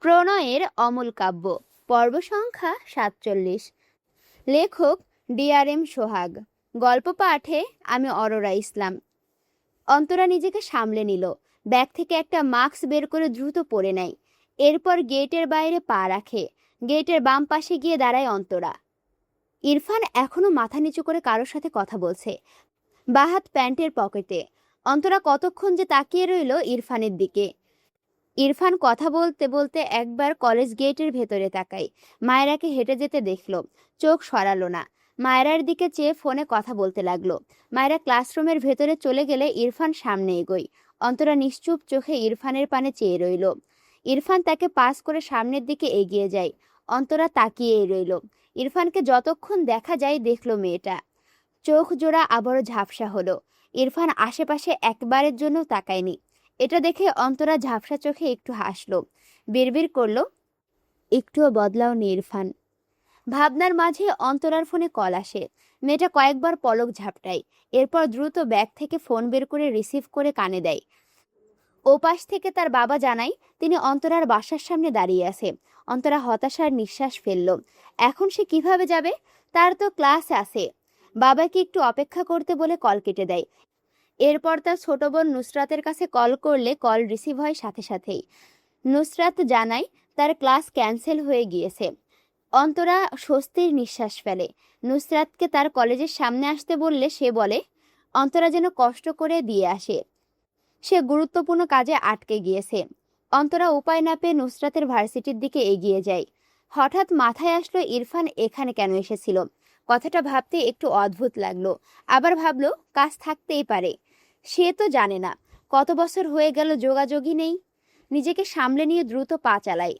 প্রণয়ের অমল কাব্য পর্ব সংখ্যা ৪৭। লেখক DRM সোহাগ। গল্প পাঠে আমি অরোরা ইসলাম। অন্তরা নিজেকে সামলে নিল। ব্যাগ থেকে একটা মাস্ক বের করে দ্রুত পরে নেয়। এরপর গেটের বাইরে পা রাখে। গেটের বাম পাশে গিয়ে দাঁড়ায় অন্তরা। ইরফান এখনো মাথা নিচু করে কারোর সাথে কথা বলছে, বাহাত প্যান্টের পকেটে। অন্তরা কতক্ষণ যে তাকিয়ে রইল ইরফানের দিকে। ইরফান কথা বলতে বলতে একবার কলেজ গেটের ভেতরে তাকায়। মায়েরাকে হেঁটে যেতে দেখল, চোখ সরালো না। মায়েরার দিকে চেয়ে ফোনে কথা বলতে লাগলো। মায়েরা ক্লাসরুমের ভেতরে চলে গেলে ইরফান সামনে এগোয়। অন্তরা নিশ্চুপ চোখে ইরফানের পানে চেয়ে রইল। ইরফান তাকে পাস করে সামনের দিকে এগিয়ে যায়। অন্তরা তাকিয়েই রইল। ইরফানকে যতক্ষণ দেখা যায় দেখল মেয়েটা। চোখ জোড়া আবারও ঝাপসা হলো। ইরফান আশেপাশে একবারের জন্য তাকায়নি। এটা দেখে অন্তরা ঝাপসা চোখে একটু হাসলো, বিড়বিড় করলো, একটুও বদলাওনি ইরফান। ভাবনার মাঝে অন্তরার ফোনে কল আসে। মেয়েটা কয়েকবার পলক ঝাপটায়, এরপর দ্রুত ব্যাগ থেকে ফোন বের করে রিসিভ করে কানে দেয়। ওপাশ থেকে তার বাবা জানায় তিনি অন্তরার বাসার সামনে দাঁড়িয়ে আছে। অন্তরা হতাশার নিঃশ্বাস ফেলল। এখন সে কিভাবে যাবে? তার তো ক্লাস আছে। বাবাকে একটু অপেক্ষা করতে বলে কল কেটে দেয়। এরপর তার ছোট বোন নুসরাতের কাছে কল করলে কল রিসিভ হয় সাথে সাথেই। নুসরাত জানায় তার ক্লাস ক্যান্সেল হয়ে গিয়েছে। অন্তরা স্বস্তির নিঃশ্বাস ফেলে। নুসরাতকে তার কলেজের সামনে আসতে বললে সে বলে অন্তরা যেন কষ্ট করে দিয়ে আসে, সে গুরুত্বপূর্ণ কাজে আটকে গিয়েছে। অন্তরা উপায় না পেয়ে নুসরাতের ভার্সিটির দিকে এগিয়ে যায়। হঠাৎ মাথায় আসলো ইরফান এখানে কেন এসেছিল। কথাটা ভাবতে একটু অদ্ভুত লাগলো। আবার ভাবলো কাজ থাকতেই পারে। সে তো জানে না কত বছর হয়ে গেল যোগাযোগই নেই। নিজেকে সামলে নিয়ে দ্রুত পা চালায়।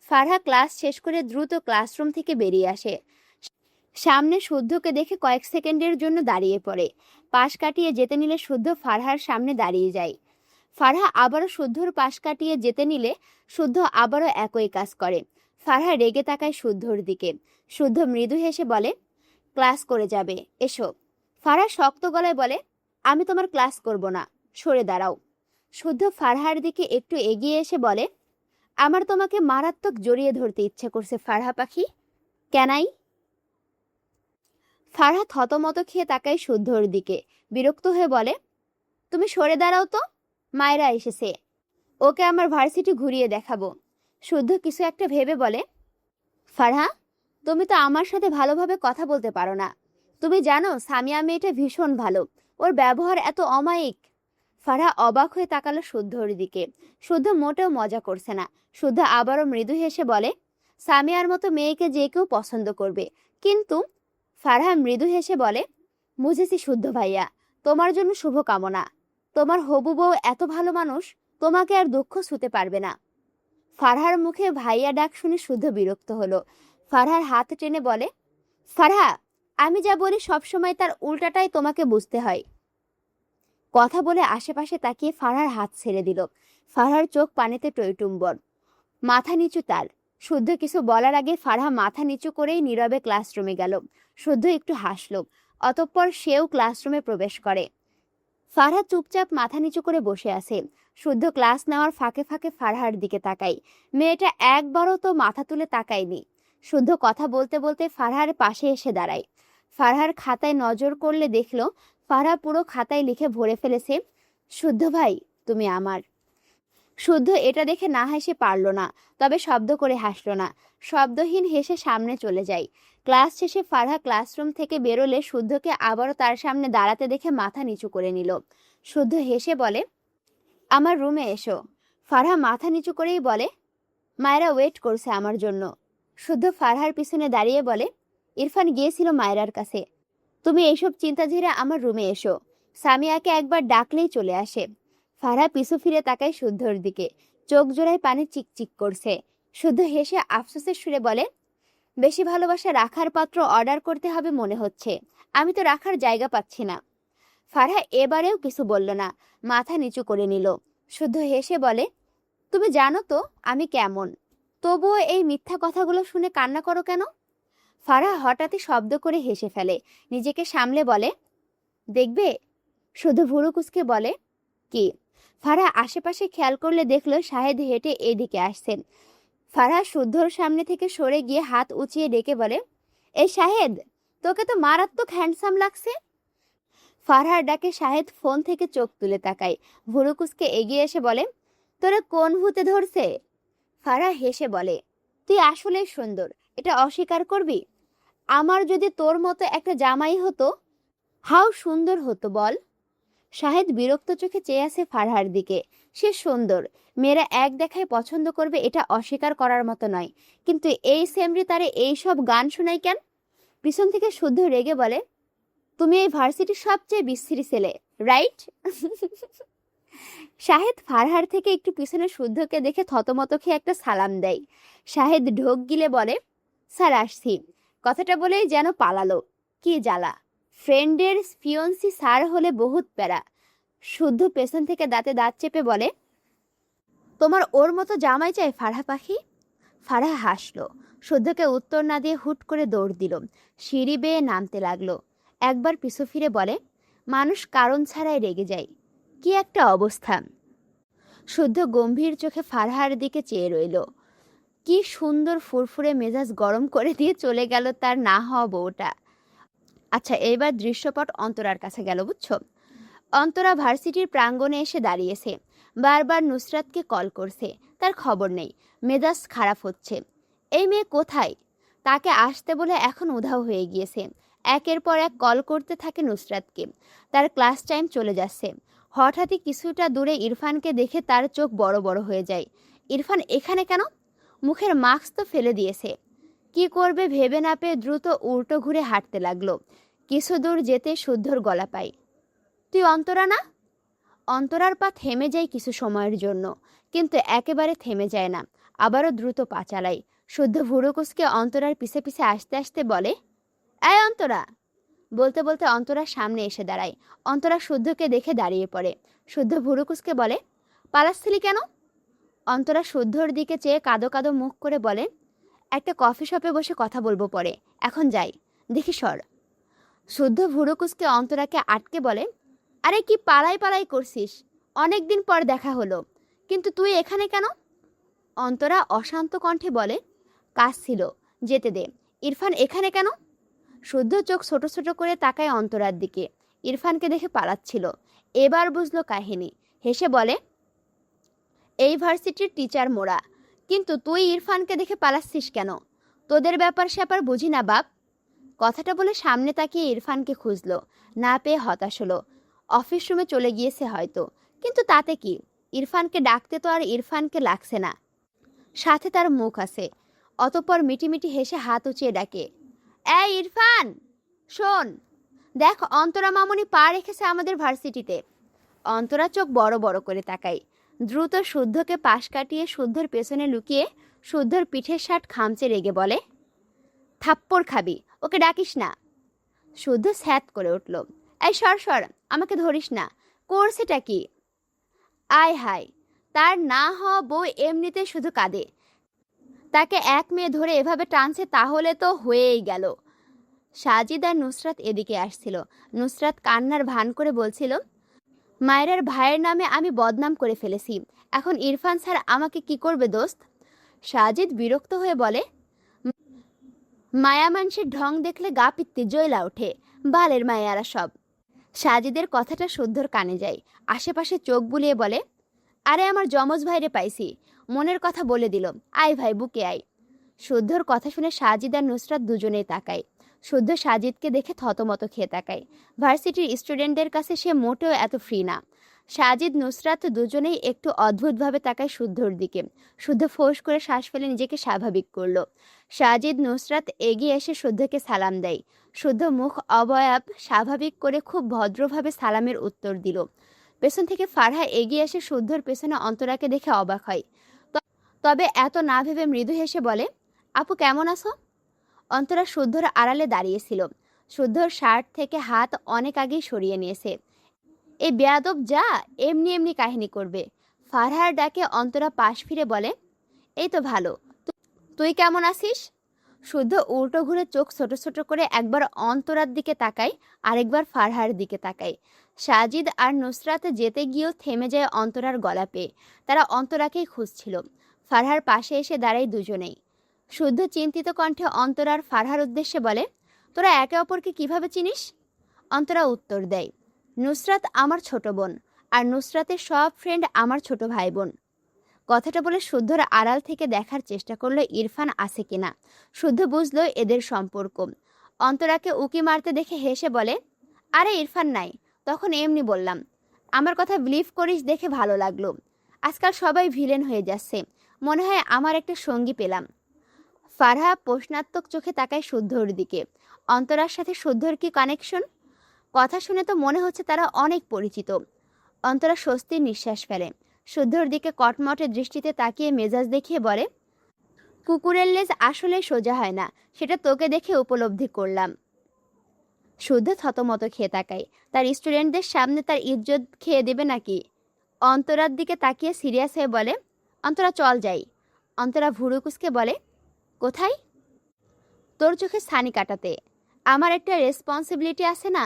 ফারহা ক্লাস শেষ করে দ্রুত ক্লাসরুম থেকে বেরিয়ে আসে। সামনে শুদ্ধকে দেখে কয়েক সেকেন্ডের জন্য দাঁড়িয়ে পড়ে। পাশ কাটিয়ে যেতে নিলে শুদ্ধ ফারহার সামনে দাঁড়িয়ে যায়। ফারহা আবারও শুদ্ধর পাশ কাটিয়ে যেতে নিলে শুদ্ধ আবারও একই কাজ করে। ফারহা রেগে তাকায় শুদ্ধর দিকে। শুদ্ধ মৃদু হেসে বলে, ক্লাস করে যাবে, এসো। ফারহা শক্ত গলায় বলে, আমি তোমার ক্লাস করব না, সরে দাঁড়াও। শুদ্ধ ফারহার দিকে একটু এগিয়ে এসে বলে, আমার তোমাকে মারাত্মক জড়িয়ে ধরতে ইচ্ছে করছে ফারহা পাখি। কেনাই? ফারহা থতমত খেয়ে তাকায় শুদ্ধর দিকে, বিরক্ত হয়ে বলে, তুমি সরে দাঁড়াও তো, মায়েরা এসেছে, ওকে আমার ভার্সিটি ঘুরিয়ে দেখাবো। শুদ্ধ কিছু একটা ভেবে বলে, ফারহা, তুমি তো আমার সাথে ভালোভাবে কথা বলতে পারো না। তুমি জানো সামিয়া মেয়েটা ভীষণ ভালো, ওর ব্যবহার এত অমায়িক। ফারহা অবাক হয়ে তাকালো শুদ্ধর দিকে। শুদ্ধ মোটেও মজা করছে না। শুদ্ধ আবারও মৃদু হেসে বলে, সামিয়ার মতো মেয়েকে যে কেউ পছন্দ করবে, কিন্তু ফারহা মৃদু হেসে বলে, বুঝেছি শুদ্ধ ভাইয়া, তোমার জন্য শুভকামনা। তোমার হবু বউ এত ভালো মানুষ, তোমাকে আর দুঃখ ছুঁতে পারবে না। ফারহার মুখে ভাইয়া ডাক শুনে শুদ্ধ বিরক্ত হলো। ফারহার হাত টেনে বলে, ফারহা, আমি যা বলি সবসময় তার উল্টাটাই তোমাকে বুঝতে হয়। কথা বলে আশেপাশে তাকিয়ে ফারহার হাত ছেড়ে দিল। ফারহার চোখ পানিতে টইটুম্বর, মাথা নিচু তার। শুদ্ধ কিছু বলার আগে ফারহা মাথা নিচু করেই নীরবে ক্লাসরুমে গেল। শুদ্ধ একটু হাসল, অতঃপর সেও ক্লাসরুমে প্রবেশ করে। ফারহা চুপচাপ মাথা নিচু করে বসে আছে। শুদ্ধ ক্লাস নেওয়ার ফাঁকে ফাঁকে ফারহার দিকে তাকায়। মেয়েটা একবারও তো মাথা তুলে তাকায়নি। শুদ্ধ কথা বলতে বলতে ফারহার পাশে এসে দাঁড়ায়। ফারহার খাতায় নজর করলে দেখল ফারহা পুরো খাতায় লিখে ভরে ফেলেছে, শুদ্ধ ভাই তুমি আমার। শুদ্ধ এটা দেখে না হেসে পারল না, তবে শব্দ করে হাসল না। শব্দহীন হেসে সামনে চলে যায়। ক্লাস শেষে ফারহা ক্লাসরুম থেকে বেরোলে শুদ্ধকে আবারও তার সামনে দাঁড়াতে দেখে মাথা নিচু করে নিল। শুদ্ধ হেসে বলে, আমার রুমে এসো। ফারহা মাথা নিচু করেই বলে, মায়েরা ওয়েট করছে আমার জন্য। শুদ্ধ ফারহার পিছনে দাঁড়িয়ে বলে, ইরফান গিয়েছিল মায়েরার কাছে, তুমি এইসব চিন্তা ঝেড়ে আমার রুমে এসো। সামিয়াকে একবার ডাকলেই চলে আসে। ফারহা পিছু ফিরে তাকায় শুদ্ধর দিকে, চোখ জোড়ায় পানি চিকচিক করছে। শুদ্ধ হেসে আফসোসের সুরে বলে, বেশি ভালোবাসা রাখার পাত্র অর্ডার করতে হবে মনে হচ্ছে, আমি তো রাখার জায়গা পাচ্ছি না। ফারহা এবারেও কিছু বলল না, মাথা নিচু করে নিল। শুদ্ধ হেসে বলে, তুমি জানো তো আমি কেমন, তবুও এই মিথ্যা কথাগুলো শুনে কান্না করো কেন? ফারহা হঠাৎই শব্দ করে হেসে ফেলে। নিজেকে সামলে বলে, দেখবে? শুধু ভুরু কুঁচকে বলে, কি? ফারহা আশেপাশে খেয়াল করলে দেখলো শাহেদ হেঁটে এদিকে আসছেন। ফারহা শুদ্ধর সামনে থেকে সরে গিয়ে হাত উঁচিয়ে ডেকে বলে, এই শাহেদ, তোকে তো মারাত্মক হ্যান্ডসাম লাগছে। ফারহার ডাকে শাহেদ ফোন থেকে চোখ তুলে তাকায়, ভুরুকুসকে এগিয়ে এসে বলে, তোরা কোন ভূতে ধরছে? ফারহা হেসে বলে, তুই আসলেই সুন্দর, এটা অস্বীকার করবি? আমার যদি তোর মতো একটা জামাই হতো, হাউ সুন্দর হতো বল। শাহেদ বিরক্ত চোখে চেয়ে আছে ফারহার দিকে। সে সুন্দর, মেয়েরা এক দেখায় পছন্দ করবে, এটা অস্বীকার করার মতো নয়, কিন্তু এই সেমরি তারে এইসব গান শোনাই কেন? পিছন থেকে শুদ্ধ রেগে বলে, তুমি এই ভার্সিটির সবচেয়ে বিশ্রী ছেলে, রাইট? শাহেদ ফারহার থেকে একটু পিছনে শুদ্ধকে দেখে থতমত খেয়ে একটা সালাম দেয়। শাহেদ ঢোক গিলে বলে, স্যার আসছি। কথাটা বলেই যেন পালালো। কি জ্বালা, ফ্রেন্ডের ফিয়ন্সি স্যার হলে বহুত প্যারা। শুদ্ধ পেছন থেকে দাঁতে দাঁত চেপে বলে, তোমার ওর মতো জামাই চাই ফারহা পাখি? ফারহা হাসলো। শুদ্ধকে উত্তর না দিয়ে হুট করে দৌড় দিল, সিঁড়ি বেয়ে নামতে লাগলো। একবার পিছু ফিরে বলে, মানুষ কারণ ছাড়াই রেগে যায়, কি একটা অবস্থা। শুদ্ধ গম্ভীর চোখে ফারহার দিকে চেয়ে রইল। কি সুন্দর ফুরফুরে মেজাজ গরম করে দিয়ে চলে গেল তার না হওয়া বউটা। আচ্ছা, এইবার দৃশ্যপট অন্তরার কাছে গেল, বুঝছো? অন্তরা ভার্সিটির প্রাঙ্গণে এসে দাঁড়িয়েছে, বারবার নুসরাতকে কল করছে, তার খবর নেই, মেজাজ খারাপ হচ্ছে। এই মেয়ে কোথায়? তাকে আসতে বলে এখন উধাও হয়ে গিয়েছে। একের পর এক কল করতে থাকে নুসরাতকে। তার ক্লাস টাইম চলে যাচ্ছে। হঠাৎই কিছুটা দূরে ইরফানকে দেখে তার চোখ বড় বড় হয়ে যায়। ইরফান এখানে কেন? মুখের মাস্ক তো ফেলে দিয়েছে। কি করবে ভেবে না পেয়ে দ্রুত উল্টো ঘুরে হাঁটতে লাগলো। কিছু দূর যেতে শুদ্ধর গলা পায়, তুই অন্তরা না? অন্তরার পা থেমে যায় কিছু সময়ের জন্য, কিন্তু একেবারে থেমে যায় না, আবারও দ্রুত পা চালায়। শুদ্ধ ভুরুকুসকে অন্তরার পিছে পিছে আসতে আসতে বলে, এই অন্তরা। বলতে বলতে অন্তরার সামনে এসে দাঁড়ায়। অন্তরা শুদ্ধকে দেখে দাঁড়িয়ে পড়ে। শুদ্ধ ভুরুকুসকে বলে, পালাচ্ছিলি কেন? অন্তরা শুদ্ধর দিকে চেয়ে কাদো কাদো মুখ করে বলে, একটা কফি শপে বসে কথা বলবো পরে, এখন যাই, দেখি সর। শুদ্ধ ভুরুকুসকে অন্তরাকে আটকে বলে, আরে কি পালাই পালাই করছিস? অনেক দিন পর দেখা হলো, কিন্তু তুই এখানে কেন? অন্তরা অশান্ত কণ্ঠে বলে, কাজ ছিল, যেতে দে। ইরফান এখানে কেন? শুদ্ধ চোখ ছোট ছোট করে তাকায় অন্তরার দিকে। ইরফানকে দেখে পালাচ্ছিল। এবার বুঝলো কাহিনী। হেসে বলে, এই ভার্সিটির টিচার মোরা, কিন্তু তুই ইরফানকে দেখে পালাচ্ছিস কেন? তোদের ব্যাপার স্যাপার বুঝি না বাপ। কথাটা বলে সামনে তাকিয়ে ইরফানকে খুঁজলো, না পেয়ে হতাশ হলো। অফিস রুমে চলে গিয়েছে হয়তো, কিন্তু তাতে কি? ইরফানকে ডাকতে তো আর ইরফানকে লাগছে না, সাথে তার মুখ আছে। অতঃপর মিটিমিটি হেসে হাত উঁচিয়ে ডাকে, এই ইরফান, শোন, দেখ অন্তরা মামুনি পা রেখেছে আমাদের ভার্সিটিতে। অন্তরা চোখ বড় বড় করে তাকায়। দ্রুত শুদ্ধকে পাশ কাটিয়ে শুদ্ধর পেছনে লুকিয়ে শুদ্ধর পিঠের শার্ট খামচে রেগে বলে, থাপ্পড় খাবি, ওকে ডাকিস না। শুদ্ধ স্যাত করে উঠল, এই সর সর, আমাকে ধরিস না, করছেটা কি? আয় হায়, তার না হওয়া বউ এমনিতে শুধু কাঁদে, তাকে এক মেয়ে ধরে এভাবে টানছে, তাহলে তো হয়েই গেল। সাজিদ আর নুসরাত এদিকে আসছিল। নুসরাত কান্নার ভান করে বলছিল, মায়ের ভাইয়ের নামে আমি বদনাম করে ফেলেছি, এখন ইরফান স্যার আমাকে কি করবে দোস্ত? সাজিদ বিরক্ত হয়ে বলে, মায়া মানুষের ঢং দেখলে গা পিত্তি জ্বলা ওঠে, বালের মায়ারা সব। সাজিদের কথাটা শুদ্ধর কানে যায়। আশেপাশে চোখ বুলিয়ে বলে, আরে আমার যমজ ভাইরে পাইছি, মনের কথা বলে দিল, আয় ভাই বুকে আয়। শুদ্ধর কথা শুনে সাজিদ আর নুসরাত দুজনেই তাকায়। শুদ্ধ সাজিদকে দেখে থতমত খেয়ে তাকায়। ভার্সিটির স্টুডেন্টদের কাছে সে মোটেও এত ফ্রি না। সাজিদ নুসরাত দুজনেই একটু অদ্ভুতভাবে তাকায় শুদ্ধর দিকে। শুদ্ধ ফোঁস করে শ্বাস ফেলে নিজেকে স্বাভাবিক করলো। সাজিদ নুসরাত এগিয়ে এসে শুদ্ধকে সালাম দেয়। শুদ্ধ মুখ অবয়ব স্বাভাবিক করে খুব ভদ্রভাবে সালামের উত্তর দিল। পেছন থেকে ফারহা এগিয়ে এসে শুদ্ধর পেছনে অন্তরাকে দেখে অবাক হয়, তবে এত না ভেবে মৃদু হেসে বলে, আপু কেমন আছো? অন্তরা শুদ্ধর আড়ালে দাঁড়িয়েছিল। শুদ্ধর শার্ট থেকে হাত অনেক আগেই সরিয়ে নিয়েছে। এই বেয়াদব যা এমনি এমনি কাহিনী করবে। ফারহার ডাকে অন্তরা পাশ ফিরে বলে, এই তো ভালো, তুই কেমন আছিস? শুদ্ধ উল্টো ঘুরে চোখ ছোট ছোট করে একবার অন্তরার দিকে তাকায়, আরেকবার ফারহার দিকে তাকায়। সাজিদ আর নুসরাত যেতে গিয়েও থেমে যায় অন্তরার গলা পেয়ে। তারা অন্তরাকেই খুঁজছিল। ফারহার পাশে এসে দাঁড়ায় দুজনেই। শুদ্ধ চিন্তিত কণ্ঠে অন্তরার ফারহার উদ্দেশ্যে বলে, তোরা একে অপরকে কিভাবে চিনিস? অন্তরা উত্তর দেয়, নুসরাত আমার ছোট বোন, আর নুসরাতের সব ফ্রেন্ড আমার ছোট ভাই বোন। কথাটা বলে শুদ্ধর আড়াল থেকে দেখার চেষ্টা করলো ইরফান আছে কিনা। শুদ্ধ বুঝলো এদের সম্পর্ক। অন্তরাকে উকি মারতে দেখে হেসে বলে, আরে ইরফান নাই, তখন এমনি বললাম। আমার কথা বিলিভ করিস দেখে ভালো লাগলো। আজকাল সবাই ভিলেন হয়ে যাচ্ছে, মনে হয় আমার একটা সঙ্গী পেলাম। ফারহা প্রশ্নাত্মক চোখে তাকায় শুদ্ধর দিকে। অন্তরার সাথে শুদ্ধর কি কানেকশন? কথা শুনে তো মনে হচ্ছে তারা অনেক পরিচিত। অন্তরা স্বস্তির নিঃশ্বাস ফেলে। শুদ্ধর দিকে কটমটে দৃষ্টিতে তাকিয়ে মেজাজ দেখিয়ে বলে, কুকুরের লেজ আসলে সোজা হয় না, সেটা তোকে দেখে উপলব্ধি করলাম। শুদ্ধ থতমত খেয়ে তাকায়। তার স্টুডেন্টদের সামনে তার ইজ্জত খেয়ে দেবে নাকি? অন্তরার দিকে তাকিয়ে সিরিয়াস হয়ে বলে, অন্তরা চল যাই। অন্তরা ভুরু কুঁচকে বলে, কোথায়? তোর চোখে ছানি কাটাতে। আমার একটা রেসপন্সিবিলিটি আছে না?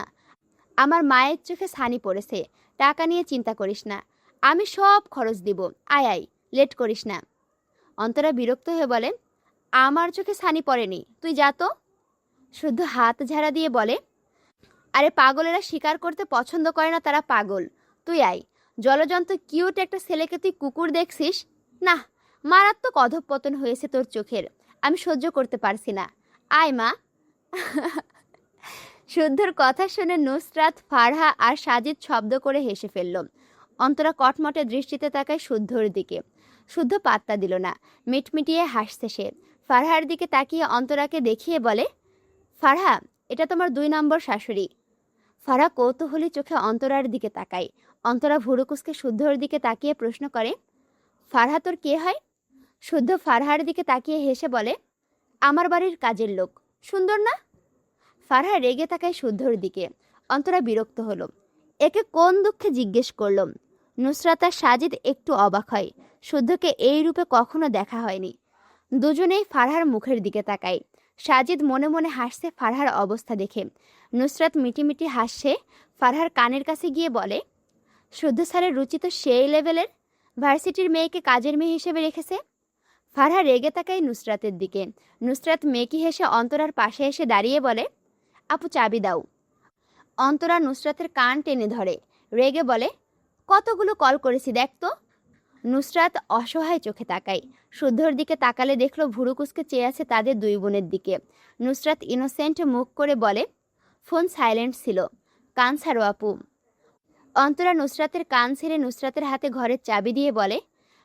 আমার মায়ের চোখে ছানি পড়েছে, টাকা নিয়ে চিন্তা করিস না, আমি সব খরচ দিব। আয় আয়, লেট করিস না। অন্তরা বিরক্ত হয়ে বলে, আমার চোখে ছানি পড়েনি, তুই যা তো। শুদ্ধ হাত ঝাড়া দিয়ে বলে, আরে পাগলেরা স্বীকার করতে পছন্দ করে না, তারা পাগল। তুই আয়। জলজন্ত কিউট একটা ছেলেকে তুই কুকুর দেখছিস? না, মারাত্মক অধঃপতন হয়েছে তোর চোখের, আমি সহ্য করতে পারছি না। আয় মা। শুদ্ধর কথা শুনে নুসরাত, ফারহা আর সাজিদ শব্দ করে হেসে ফেলল। অন্তরা কটমটে দৃষ্টিতে তাকায় শুদ্ধর দিকে। শুদ্ধ পাত্তা দিল না, মিটমিটিয়ে হাসছে সে। ফারহার দিকে তাকিয়ে অন্তরাকে দেখিয়ে বলে, ফারহা, এটা তোমার 2 নম্বর শাশুড়ি। ফারহা কৌতূহলী চোখে অন্তরার দিকে তাকায়। অন্তরা ভুরুকুসকে শুদ্ধর দিকে তাকিয়ে প্রশ্ন করে, ফারহা তোর কে হয়? শুদ্ধ ফারহার দিকে তাকিয়ে হেসে বলে, আমার বাড়ির কাজের লোক। সুন্দর না? ফারহা রেগে তাকায় শুদ্ধর দিকে। অন্তরা বিরক্ত হলো। একে কোন দুঃখে জিজ্ঞেস করল। নুসরাত আর সাজিদ একটু অবাক হয়, শুদ্ধকে এই রূপে কখনো দেখা হয়নি। দুজনেই ফারহার মুখের দিকে তাকায়। সাজিদ মনে মনে হাসছে ফারহার অবস্থা দেখে। নুসরাত মিটিমিটি হাসছে। ফারহার কানের কাছে গিয়ে বলে, শুদ্ধ স্যারের রুচি তো সেই লেভেলের, ভার্সিটির মেয়েকে কাজের মেয়ে হিসেবে রেখেছে। ফারহা রেগে তাকায় নুসরাতের দিকে। নুসরাত মেকি হেসে অন্তরার পাশে এসে দাঁড়িয়ে বলে, আপু চাবি দাও। অন্তরা নুসরাতের কান টেনে ধরে, রেগে বলে, কতগুলো কল করেছি দেখ তো। নুসরাত অসহায় চোখে তাকায়। শুদ্ধর দিকে তাকালে দেখলো ভুরুকুসকে চেয়ে আছে তাদের 2 বোনের দিকে। নুসরাত ইনোসেন্ট মুখ করে বলে, ফোন সাইলেন্ট ছিল, কান ছাড়ো আপু। অন্তরা নুসরাতের কান ছেড়ে নুসরাতের হাতে ঘরের চাবি দিয়ে বলে,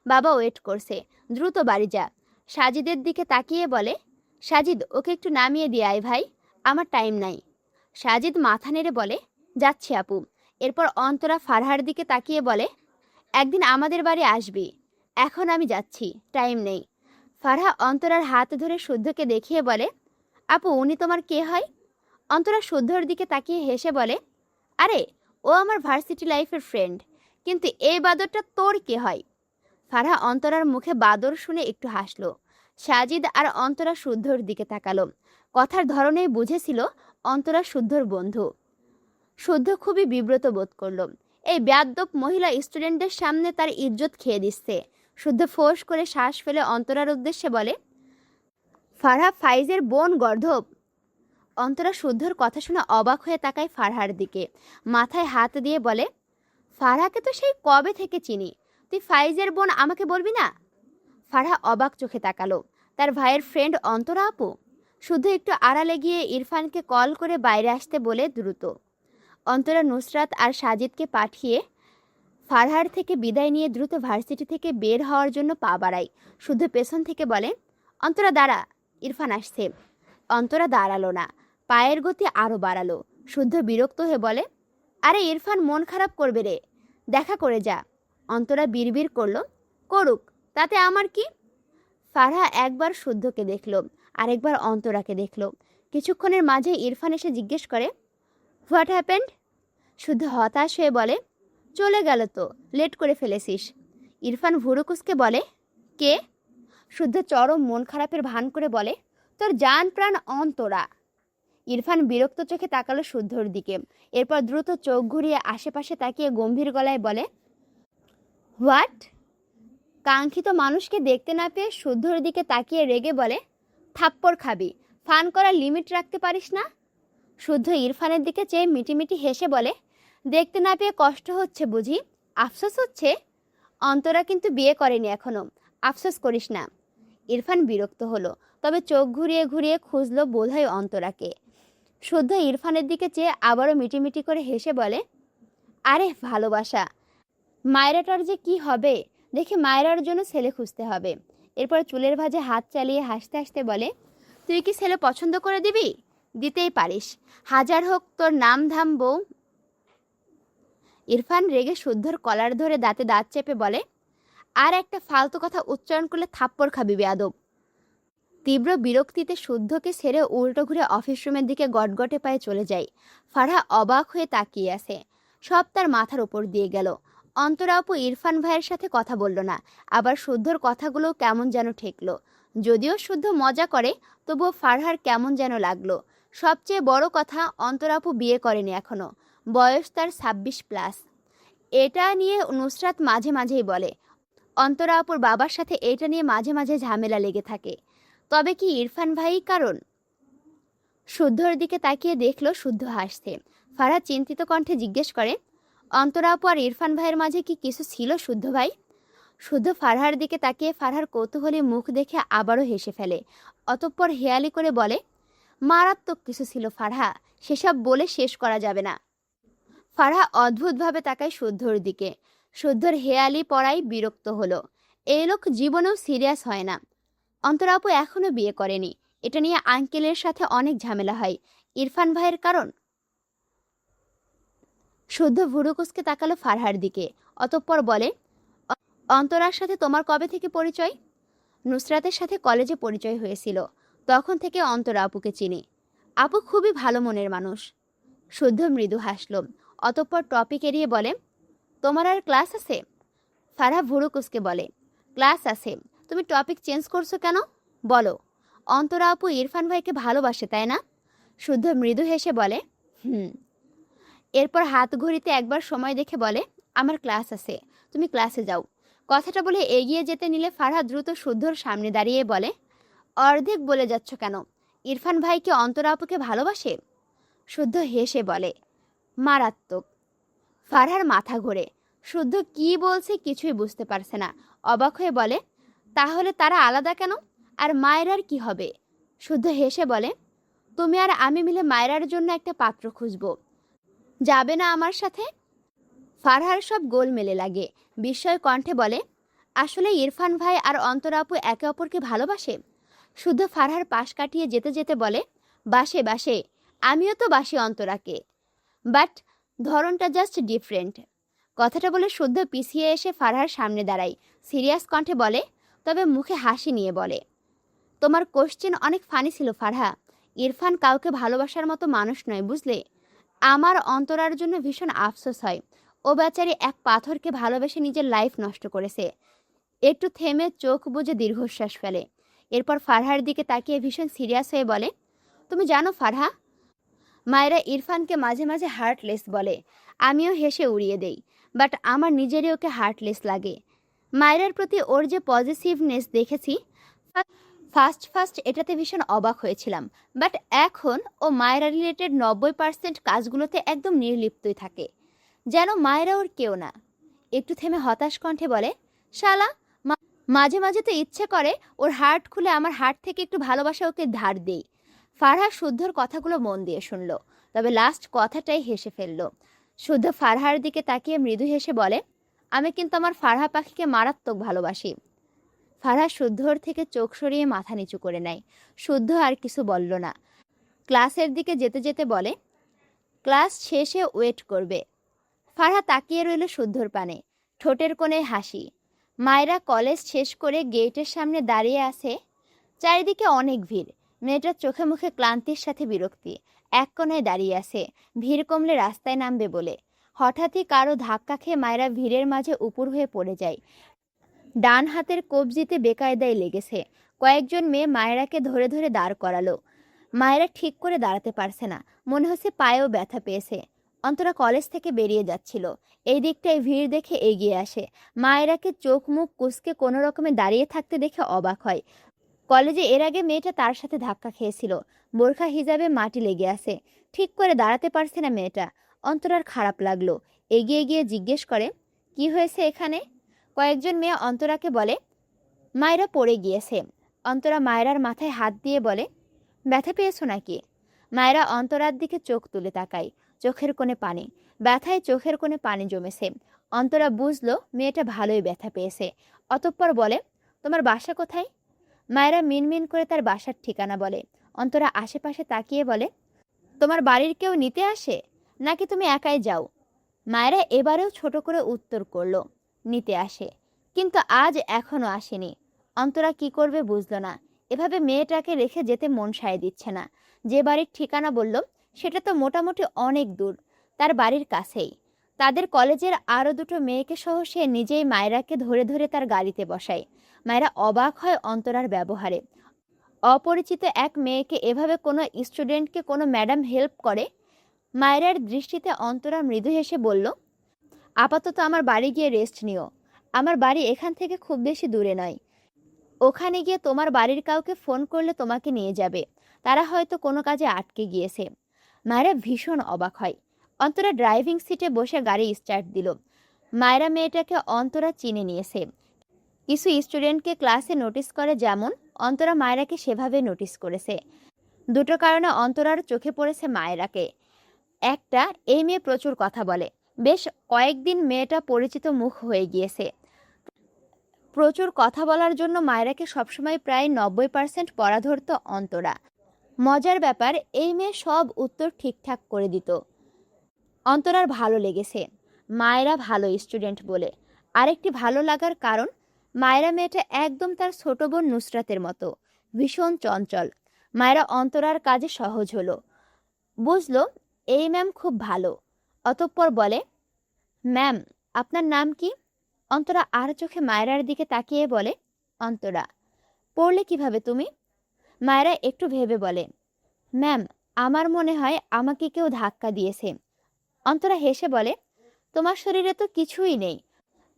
বাবা ওয়েট করছে, দ্রুত বাড়ি যা। সাজিদের দিকে তাকিয়ে বলে, সাজিদ ওকে একটু নামিয়ে দিয়ে আয় ভাই, আমার টাইম নাই। সাজিদ মাথা নেড়ে বলে, যাচ্ছি আপু। এরপর অন্তরা ফারহার দিকে তাকিয়ে বলে, একদিন আমাদের বাড়ি আসবি, এখন আমি যাচ্ছি, টাইম নেই। ফারহা অন্তরার হাত ধরে শুদ্ধকে দেখিয়ে বলে, আপু উনি তোমার কে হয়? অন্তরা শুদ্ধর দিকে তাকিয়ে হেসে বলে, আরে ও আমার ভার্সিটি লাইফের ফ্রেন্ড, কিন্তু এই বাদরটা তোর কে হয়? ফারহা অন্তরার মুখে বাদর শুনে একটু হাসলো। সাজিদ আর অন্তরা শুদ্ধর দিকে তাকালো। কথার ধরনেই বুঝেছিল অন্তরা শুদ্ধর বন্ধু। শুদ্ধ খুবই বিব্রত বোধ করল। এই বেয়াদ্দপ মহিলা স্টুডেন্টদের সামনে তার ইজ্জত খেয়ে দিচ্ছে। শুদ্ধ ফোঁস করে শ্বাস ফেলে অন্তরার উদ্দেশ্যে বলে, ফারহা ফাইজের বোন গর্ধব। অন্তরা শুদ্ধর কথা শুনে অবাক হয়ে তাকায় ফারহার দিকে। মাথায় হাত দিয়ে বলে, ফারহাকে তো সেই কবে থেকে চিনি, তুই ফাইজের বোন আমাকে বলবি না? ফারহা অবাক চোখে তাকালো। তার ভাইয়ের ফ্রেন্ড অন্তরা আপু? শুধু একটু আড়ালে গিয়ে ইরফানকে কল করে বাইরে আসতে বলে দ্রুত। অন্তরা নুসরাত আর সাজিদকে পাঠিয়ে ফারহার থেকে বিদায় নিয়ে দ্রুত ভার্সিটি থেকে বের হওয়ার জন্য পা বাড়ায়। শুধু পেছন থেকে বলে, অন্তরা দাঁড়া, ইরফান আসছে। অন্তরা দাঁড়ালো না, পায়ের গতি আরও বাড়ালো। শুদ্ধ বিরক্ত হয়ে বলে, আরে ইরফান মন খারাপ করবে রে, দেখা করে যা। অন্তরা বিড়বিড় করল, করুক, তাতে আমার কি? ফারহা একবার শুদ্ধকে দেখল, আরেকবার অন্তরাকে দেখল। কিছুক্ষণের মাঝে ইরফান এসে জিজ্ঞেস করে, হোয়াট হ্যাপেন্ড? শুদ্ধ হতাশ হয়ে বলে, চলে গেল তো, লেট করে ফেলেছিস। ইরফান ভুরুকুসকে বলে, কে? শুদ্ধ চরম মন খারাপের ভান করে বলে, তোর জান প্রাণ অন্তরা। ইরফান বিরক্ত চোখে তাকালো শুদ্ধর দিকে। এরপর দ্রুত চোখ ঘুরিয়ে আশেপাশে তাকিয়ে গম্ভীর গলায় বলে, হোয়াট? কাঙ্ক্ষিত মানুষকে দেখতে না পেয়ে শুদ্ধর দিকে তাকিয়ে রেগে বলে, থাপ্পড় খাবি, ফান করার লিমিট রাখতে পারিস না? শুদ্ধ ইরফানের দিকে চেয়ে মিটিমিটি হেসে বলে, দেখতে না পেয়ে কষ্ট হচ্ছে বুঝি? আফসোস হচ্ছে? অন্তরা কিন্তু বিয়ে করেনি এখনো, আফসোস করিস না। ইরফান বিরক্ত হলো, তবে চোখ ঘুরিয়ে ঘুরিয়ে খুঁজলো বোধহয় অন্তরাকে। শুদ্ধ ইরফানের দিকে চেয়ে আবারও মিটিমিটি করে হেসে বলে, আরে ভালোবাসা, মায়রাটার যে কি হবে, দেখে মায়রার জন্য ছেলে খুঁজতে হবে। এরপর চুলের ভাঁজে হাত চালিয়ে হাসতে হাসতে বলে, তুই কি ছেলে পছন্দ করে দিবি? দিতেই পারিস, হাজার হোক তোর নাম ধাম বউ। ইরফান রেগে শুদ্ধর কলার ধরে দাঁতে দাঁত চেপে বলে, আর একটা ফালতু কথা উচ্চারণ করলে থাপ্পড় খাবি বেয়াদব। তীব্র বিরক্তিতে শুদ্ধকে ছেড়ে উল্টো ঘুরে অফিস রুমের দিকে গটগটে পায়ে চলে যায়। ফারহা অবাক হয়ে তাকিয়ে আছে, সব তার মাথার উপর দিয়ে গেল। অন্তরা আপু ইরফান ভাইয়ের সাথে কথা বলল না, আবার শুদ্ধর কথাগুলো কেমন যেন ঠেকলো। যদিও শুদ্ধ মজা করে, তবুও ফারহার কেমন যেন লাগলো। সবচেয়ে বড় কথা, অন্তরা আপু বিয়ে করেনি এখনো, বয়স তার 26+। এটা নিয়ে নুসরাত মাঝে মাঝেই বলে, অন্তরা আপুর বাবার সাথে এটা নিয়ে মাঝে মাঝে ঝামেলা লেগে থাকে। তবে কি ইরফান ভাই কারণ? শুদ্ধর দিকে তাকিয়ে দেখলো শুদ্ধ হাসছে। ফারহা চিন্তিত কণ্ঠে জিজ্ঞেস করে, অন্তরা আপু আর ইরফান ভাইয়ের মাঝে কি কিছু ছিল শুদ্ধ ভাই? শুদ্ধ ফারহার দিকে তাকিয়ে ফারহার কৌতূহলী মুখ দেখে আবারও হেসে ফেলে। অতঃপর হেয়ালি করে বলে, মারাত্মক কিছু ছিল ফারহা, সেসব বলে শেষ করা যাবে না। ফারহা অদ্ভুতভাবে তাকায় শুদ্ধর দিকে। শুদ্ধর হেয়ালি পড়াই বিরক্ত হলো। এই লোক জীবনেও সিরিয়াস হয় না। অন্তরা আপু এখনো বিয়ে করেনি, এটা নিয়ে আঙ্কেলের সাথে অনেক ঝামেলা হয়। ইরফান ভাইয়ের কারণ? শুদ্ধ ভুরুকুসকে তাকালো ফারহার দিকে, অতঃপর বলে, অন্তরার সাথে তোমার কবে থেকে পরিচয়? নুসরাতের সাথে কলেজে পরিচয় হয়েছিল, তখন থেকে অন্তরা আপুকে চিনি। আপু খুবই ভালো মনের মানুষ। শুদ্ধ মৃদু হাসল, অতঃপর টপিক এড়িয়ে বলে, তোমার আর ক্লাস আছে? ফারহা ভুরুকুসকে বলে, ক্লাস আছে। তুমি টপিক চেঞ্জ করছো কেন? বলো। অন্তরা আপু ইরফান ভাইকে ভালোবাসে তাই না? শুদ্ধ মৃদু হেসে বলে, হুম। এরপর হাত ঘড়িতে একবার সময় দেখে বলে, আমার ক্লাস আছে, তুমি ক্লাসে যাও। কথাটা বলে এগিয়ে যেতে নিলে ফারহা দ্রুত শুদ্ধর সামনে দাঁড়িয়ে বলে, অর্ধেক বলে যাচ্ছ কেন? ইরফান ভাই কি অন্তরা আপুকে ভালোবাসে? শুদ্ধ হেসে বলে, মারাত্মক। ফারহার মাথা ঘোরে, শুদ্ধ কি বলছে কিছুই বুঝতে পারছে না। অবাক হয়ে বলে, তাহলে তারা আলাদা কেন? আর মায়রার কি হবে? শুদ্ধ হেসে বলে, তুমি আর আমি মিলে মায়রার জন্য একটা পাত্র খুঁজব, যাবে না আমার সাথে? ফারহার সব গোল মেলে লাগে, বিস্ময় কণ্ঠে বলে, আসলে ইরফান ভাই আর অন্তরা আপু একে অপরকে ভালোবাসে? শুদ্ধ ফারহার পাশ কাটিয়ে যেতে যেতে বলে, বাসে বাসে, আমিও তো বাসি অন্তরাকে, বাট ধরনটা জাস্ট ডিফারেন্ট। কথাটা বলে শুদ্ধ পিছিয়ে এসে ফারহার সামনে দাঁড়ায়, সিরিয়াস কণ্ঠে বলে, তবে মুখে হাসি নিয়ে বলে, তোমার কোশ্চেন অনেক ফানি ছিল ফারহা। ইরফান কাউকে ভালোবাসার মতো মানুষ নয় বুঝলে। আমার অন্তরার জন্য ভীষণ আফসোস হয়, ও বেচারি এক পাথরকে ভালোবেসে নিজের লাইফ নষ্ট করেছে। একটু থেমে চোখ বুজে দীর্ঘশ্বাস ফেলে। এরপর ফারহার দিকে তাকিয়ে ভীষণ সিরিয়াস হয়ে বলে, তুমি জানো ফারহা, মায়েরা ইরফানকে মাঝে মাঝে হার্টলেস বলে। আমিও হেসে উড়িয়ে দেই, বাট আমার নিজেরই ওকে হার্টলেস লাগে। মায়েরার প্রতি ওর যে পজিটিভনেস দেখেছি, ফার্স্ট এটাতে ভীষণ অবাক হয়েছিলাম, বাট এখন ও মায়েরা রিলেটেড 90% কাজগুলোতে একদম নির্লিপ্তই থাকে, যেন মায়েরা ওর কেউ না। একটু থেমে হতাশ কণ্ঠে বলে, শালা, মাঝে মাঝে তো ইচ্ছে করে ওর হার্ট খুলে আমার হার্ট থেকে একটু ভালোবাসা ওকে ধার দেই। ফারহা শুদ্ধর কথাগুলো মন দিয়ে শুনল, তবে লাস্ট কথাটাই হেসে ফেলল। শুদ্ধ ফারহার দিকে তাকিয়ে মৃদু হেসে বলে, আমি কিন্তু আমার ফারহা পাখিকে মারাত্মক ভালোবাসি। ফারহা শুদ্ধর থেকে চোখ সরিয়ে মাথা নিচু করে নেয়। শুদ্ধ আর কিছু বলল না। ক্লাসের দিকে যেতে যেতে বলে, ক্লাস শেষে ওয়েট করবে। ফারহা তাকিয়ে রইল শুদ্ধর পানে, ঠোঁটের কোণে হাসি। মায়েরা কলেজ শেষ করে গেটের সামনে দাঁড়িয়ে আছে। চারিদিকে অনেক ভিড়। মেয়েটার চোখে মুখে ক্লান্তির সাথে বিরক্তি। এক কোণায় দাঁড়িয়ে আছে, ভিড় কমলে রাস্তায় নামবে বলে। হঠাৎই কারো ধাক্কা খেয়ে মায়েরা ভিড়ের মাঝে উপুর হয়ে পড়ে যায়। ডান হাতের কবজিতে বেকায়দায় লেগেছে। কয়েকজন মেয়ে মায়েরাকে ধরে ধরে দাঁড় করালো। মায়েরা ঠিক করে দাঁড়াতে পারছে না, মনে হচ্ছে পায়েও ব্যথা পেয়েছে। অন্তরা কলেজ থেকে বেরিয়ে যাচ্ছিল। এই দিকটায় ভিড় দেখে এগিয়ে আসে। মায়েরাকে চোখ মুখ কুঁচকে কোনো রকমে দাঁড়িয়ে থাকতে দেখে অবাক হয়। কলেজে এর আগে মেয়েটা তার সাথে ধাক্কা খেয়েছিল। বোরখা হিজাবে মাটি লেগে আছে, ঠিক করে দাঁড়াতে পারছে না মেয়েটা। অন্তরার খারাপ লাগলো। এগিয়ে গিয়ে জিজ্ঞেস করে, কি হয়েছে এখানে? কয়েকজন মেয়ে অন্তরাকে বলে, মায়েরা পড়ে গিয়েছে। অন্তরা মায়েরার মাথায় হাত দিয়ে বলে, ব্যথা পেয়েছো নাকি? মায়েরা অন্তরার দিকে চোখ তুলে তাকায়, চোখের কোণে পানি। ব্যথায় চোখের কোণে পানি জমেছে। অন্তরা বুঝলো মেয়েটা ভালোই ব্যথা পেয়েছে। অতঃপর বলে, তোমার বাসা কোথায়? মায়েরা মিনমিন করে তার বাসার ঠিকানা বলে। অন্তরা আশেপাশে তাকিয়ে বলে, তোমার বাড়ির কেউ নিতে আসে নাকি তুমি একাই যাও? মায়েরা এবারেও ছোট করে উত্তর করলো, নিতে আসে, কিন্তু আজ এখনো আসেনি। অন্তরা কি করবে বুঝলো না। এভাবে মেয়েটাকে রেখে যেতে মন সায় দিচ্ছে না। যে বাড়ির ঠিকানা বলল সেটা তো মোটামুটি অনেক দূর, তার বাড়ির কাছেই। তাদের কলেজের আরও দুটো মেয়েকে সহ সে নিজেই মায়েরাকে ধরে ধরে তার গাড়িতে বসায়। মায়েরা অবাক হয় অন্তরার ব্যবহারে। অপরিচিত এক মেয়েকে এভাবে কোনো স্টুডেন্টকে কোনো ম্যাডাম হেল্প করে? মায়েরার দৃষ্টিতে অন্তরা মৃদু হেসে বলল, আপাতত আমার বাড়ি গিয়ে রেস্ট নিও। আমার বাড়ি এখান থেকে খুব বেশি দূরে নয়। ওখানে গিয়ে তোমার বাড়ির কাউকে ফোন করলে তোমাকে নিয়ে যাবে। তারা হয়তো কোনো কাজে আটকে গিয়েছে। মায়েরা ভীষণ অবাক হয়। অন্তরা ড্রাইভিং সিটে বসে গাড়ি স্টার্ট দিল। মায়েরা মেয়েটাকে অন্তরা চিনে নিয়েছে। কিছু স্টুডেন্টকে ক্লাসে নোটিস করে যেমন, অন্তরা মায়েরাকে সেভাবে নোটিস করেছে। দুটো কারণে অন্তরার চোখে পড়েছে মায়েরাকে। একটা, এই মেয়ে প্রচুর কথা বলে। বেশ কয়েকদিন মেয়েটা পরিচিত মুখ হয়ে গিয়েছে। প্রচুর কথা বলার জন্য মায়েরাকে সবসময় প্রায় 90% পড়া ধরত অন্তরা। মজার ব্যাপার, এই মেয়ে সব উত্তর ঠিকঠাক করে দিত। অন্তরার ভালো লেগেছে মায়েরা ভালো স্টুডেন্ট বলে। আরেকটি ভালো লাগার কারণ, মায়েরা মেয়েটা একদম তার ছোট বোন নুসরাতের মতো, ভীষণ চঞ্চল। মায়েরা অন্তরার কাজে সহজ হলো। বুঝলো এই ম্যাম খুব ভালো। অতঃপর বলে, ম্যাম আপনার নাম কি? অন্তরা আর চোখে মায়েরার দিকে তাকিয়ে বলে, অন্তরা। পড়লে কিভাবে তুমি? মায়েরা একটু ভেবে বলে, ম্যাম আমার মনে হয় আমাকে কেউ ধাক্কা দিয়েছে। অন্তরা হেসে বলে, তোমার শরীরে তো কিছুই নেই,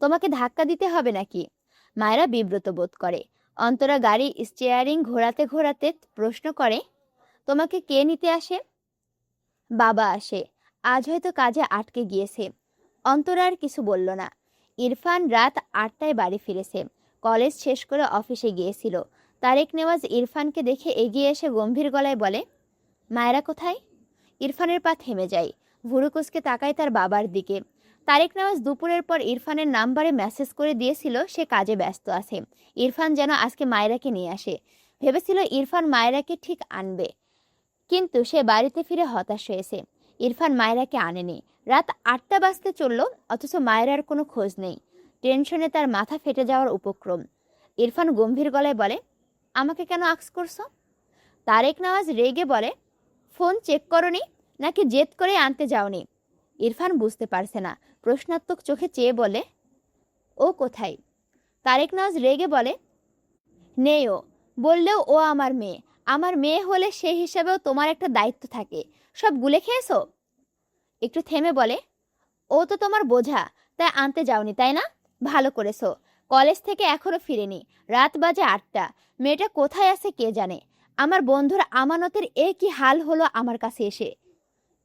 তোমাকে ধাক্কা দিতে হবে নাকি? মায়েরা বিব্রত বোধ করে। অন্তরা গাড়ি স্টিয়ারিং ঘোরাতে ঘোরাতে প্রশ্ন করে, তোমাকে কে নিতে আসে? বাবা আসে, আজ হয়তো কাজে আটকে গিয়েছে। অন্তরা আর কিছু বলল না। ইরফান রাত 8টায় বাড়ি ফিরেছে। কলেজ শেষ করে অফিসে গিয়েছিল। তারেক নেওয়াজ ইরফানকে দেখে এগিয়ে এসে গম্ভীর গলায় বলে, মায়েরা কোথায়? ইরফানের পা থেমে যায়। ভুরু কুঁচকে তাকায় তার বাবার দিকে। তারেক নেওয়াজ দুপুরের পর ইরফানের নাম্বারে মেসেজ করে দিয়েছিল সে কাজে ব্যস্ত আছে। ইরফান যেন আজকে মায়েরাকে নিয়ে আসে। ভেবেছিল ইরফান মায়েরাকে ঠিক আনবে, কিন্তু সে বাড়িতে ফিরে হতাশ হয়েছে। ইরফান মায়েরাকে আনেনি। রাত 8টা বাজতে চলল, অথচ মায়েরার কোনো খোঁজ নেই। টেনশনে তার মাথা ফেটে যাওয়ার উপক্রম। ইরফান গম্ভীর গলায় বলে, আমাকে কেন আক্স করছো? তারেক নেওয়াজ রেগে বলে, ফোন চেক করনি নাকি জেদ করে আনতে যাওনি? ইরফান বুঝতে পারছে না, প্রশ্নাত্মক চোখে চেয়ে বলে, ও কোথায়? তারেক নেওয়াজ রেগে বলে, নেই ও। বললেও ও আমার মেয়ে। আমার মেয়ে হলে সেই হিসাবেও তোমার একটা দায়িত্ব থাকে। সব গুলে খেয়েছো? একটু থেমে বলে, ও তো তোমার বোঝা, তাই আনতে যাওনি তাই না? ভালো করেছো। কলেজ থেকে এখনো ফিরেনি। রাত বাজে 8টা। মেয়েটা কোথায় আছে কে জানে। আমার বন্ধুর আমানতের এ কি হাল হলো আমার কাছে এসে।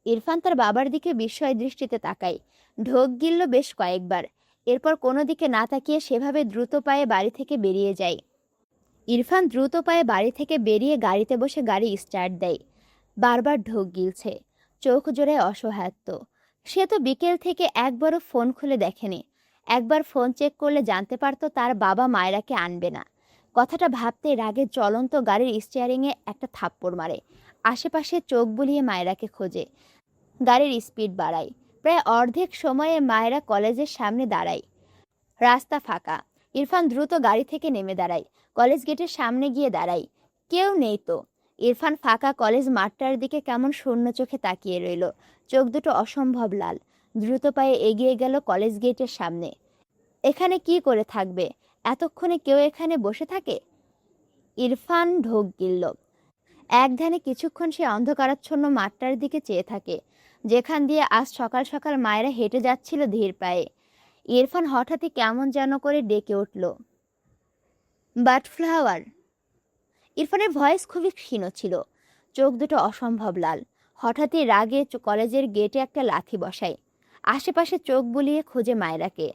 ইরফান তার বাবার দিকে বিস্ময় দৃষ্টিতে তাকায়। ঢোক গিলল বেশ কয়েকবার। এরপর কোনো দিকে না তাকিয়ে সেভাবে দ্রুত পায়ে বাড়ি থেকে বেরিয়ে যায়। ইরফান দ্রুত পায়ে বাড়ি থেকে বেরিয়ে গাড়িতে বসে গাড়ি স্টার্ট দেয়। বারবার ঢোক গিলছে, চোখ জোড়ায় অসহায়ত্ব। সে তো বিকেল থেকে একবারও ফোন খুলে দেখেনি। একবার ফোন চেক করলে জানতে পারতো তার বাবা মায়েরাকে আনবে না। কথাটা ভাবতে রাগে চলন্ত গাড়ির স্টিয়ারিংয়ে একটা থাপ্পড় মারে। আশেপাশে চোখ বুলিয়ে মায়েরাকে খোঁজে। গাড়ির স্পিড বাড়ায়। প্রায় অর্ধেক সময়ে মায়েরা কলেজের সামনে দাঁড়ায়। রাস্তা ফাঁকা। ইরফান দ্রুত গাড়ি থেকে নেমে দাঁড়ায়। কলেজ গেটের সামনে গিয়ে দাঁড়ায়। কেউ নেই তো। ইরফান ফাঁকা কলেজ মাঠটার দিকে কেমন শূন্য চোখে তাকিয়ে রইল। চোখ দুটো অসম্ভব লাল। দ্রুত পায়ে এগিয়ে গেল কলেজ গেটের সামনে। এখানে কি করে থাকবে? এতক্ষণে কেউ এখানে বসে থাকে? ইরফান ঢোক গিলল। এক ধ্যানে কিছুক্ষণ সে অন্ধকারাচ্ছন্ন মাঠটার দিকে চেয়ে থাকে। যেখান দিয়ে আজ সকাল সকাল মায়েরা হেঁটে যাচ্ছিল ধীর পায়ে। ইরফান হঠাৎই কেমন যেন করে ডেকে উঠল, বাট ফ্লাওয়ার। ইরফানের ভয়েস খুবই ক্ষীণ ছিল, চোখ দুটো অসম্ভব লাল। হঠাৎই রাগে কলেজের গেটে একটা লাথি বসায়। আশেপাশে চোখ বুলিয়ে খোঁজে মায়েরাকে।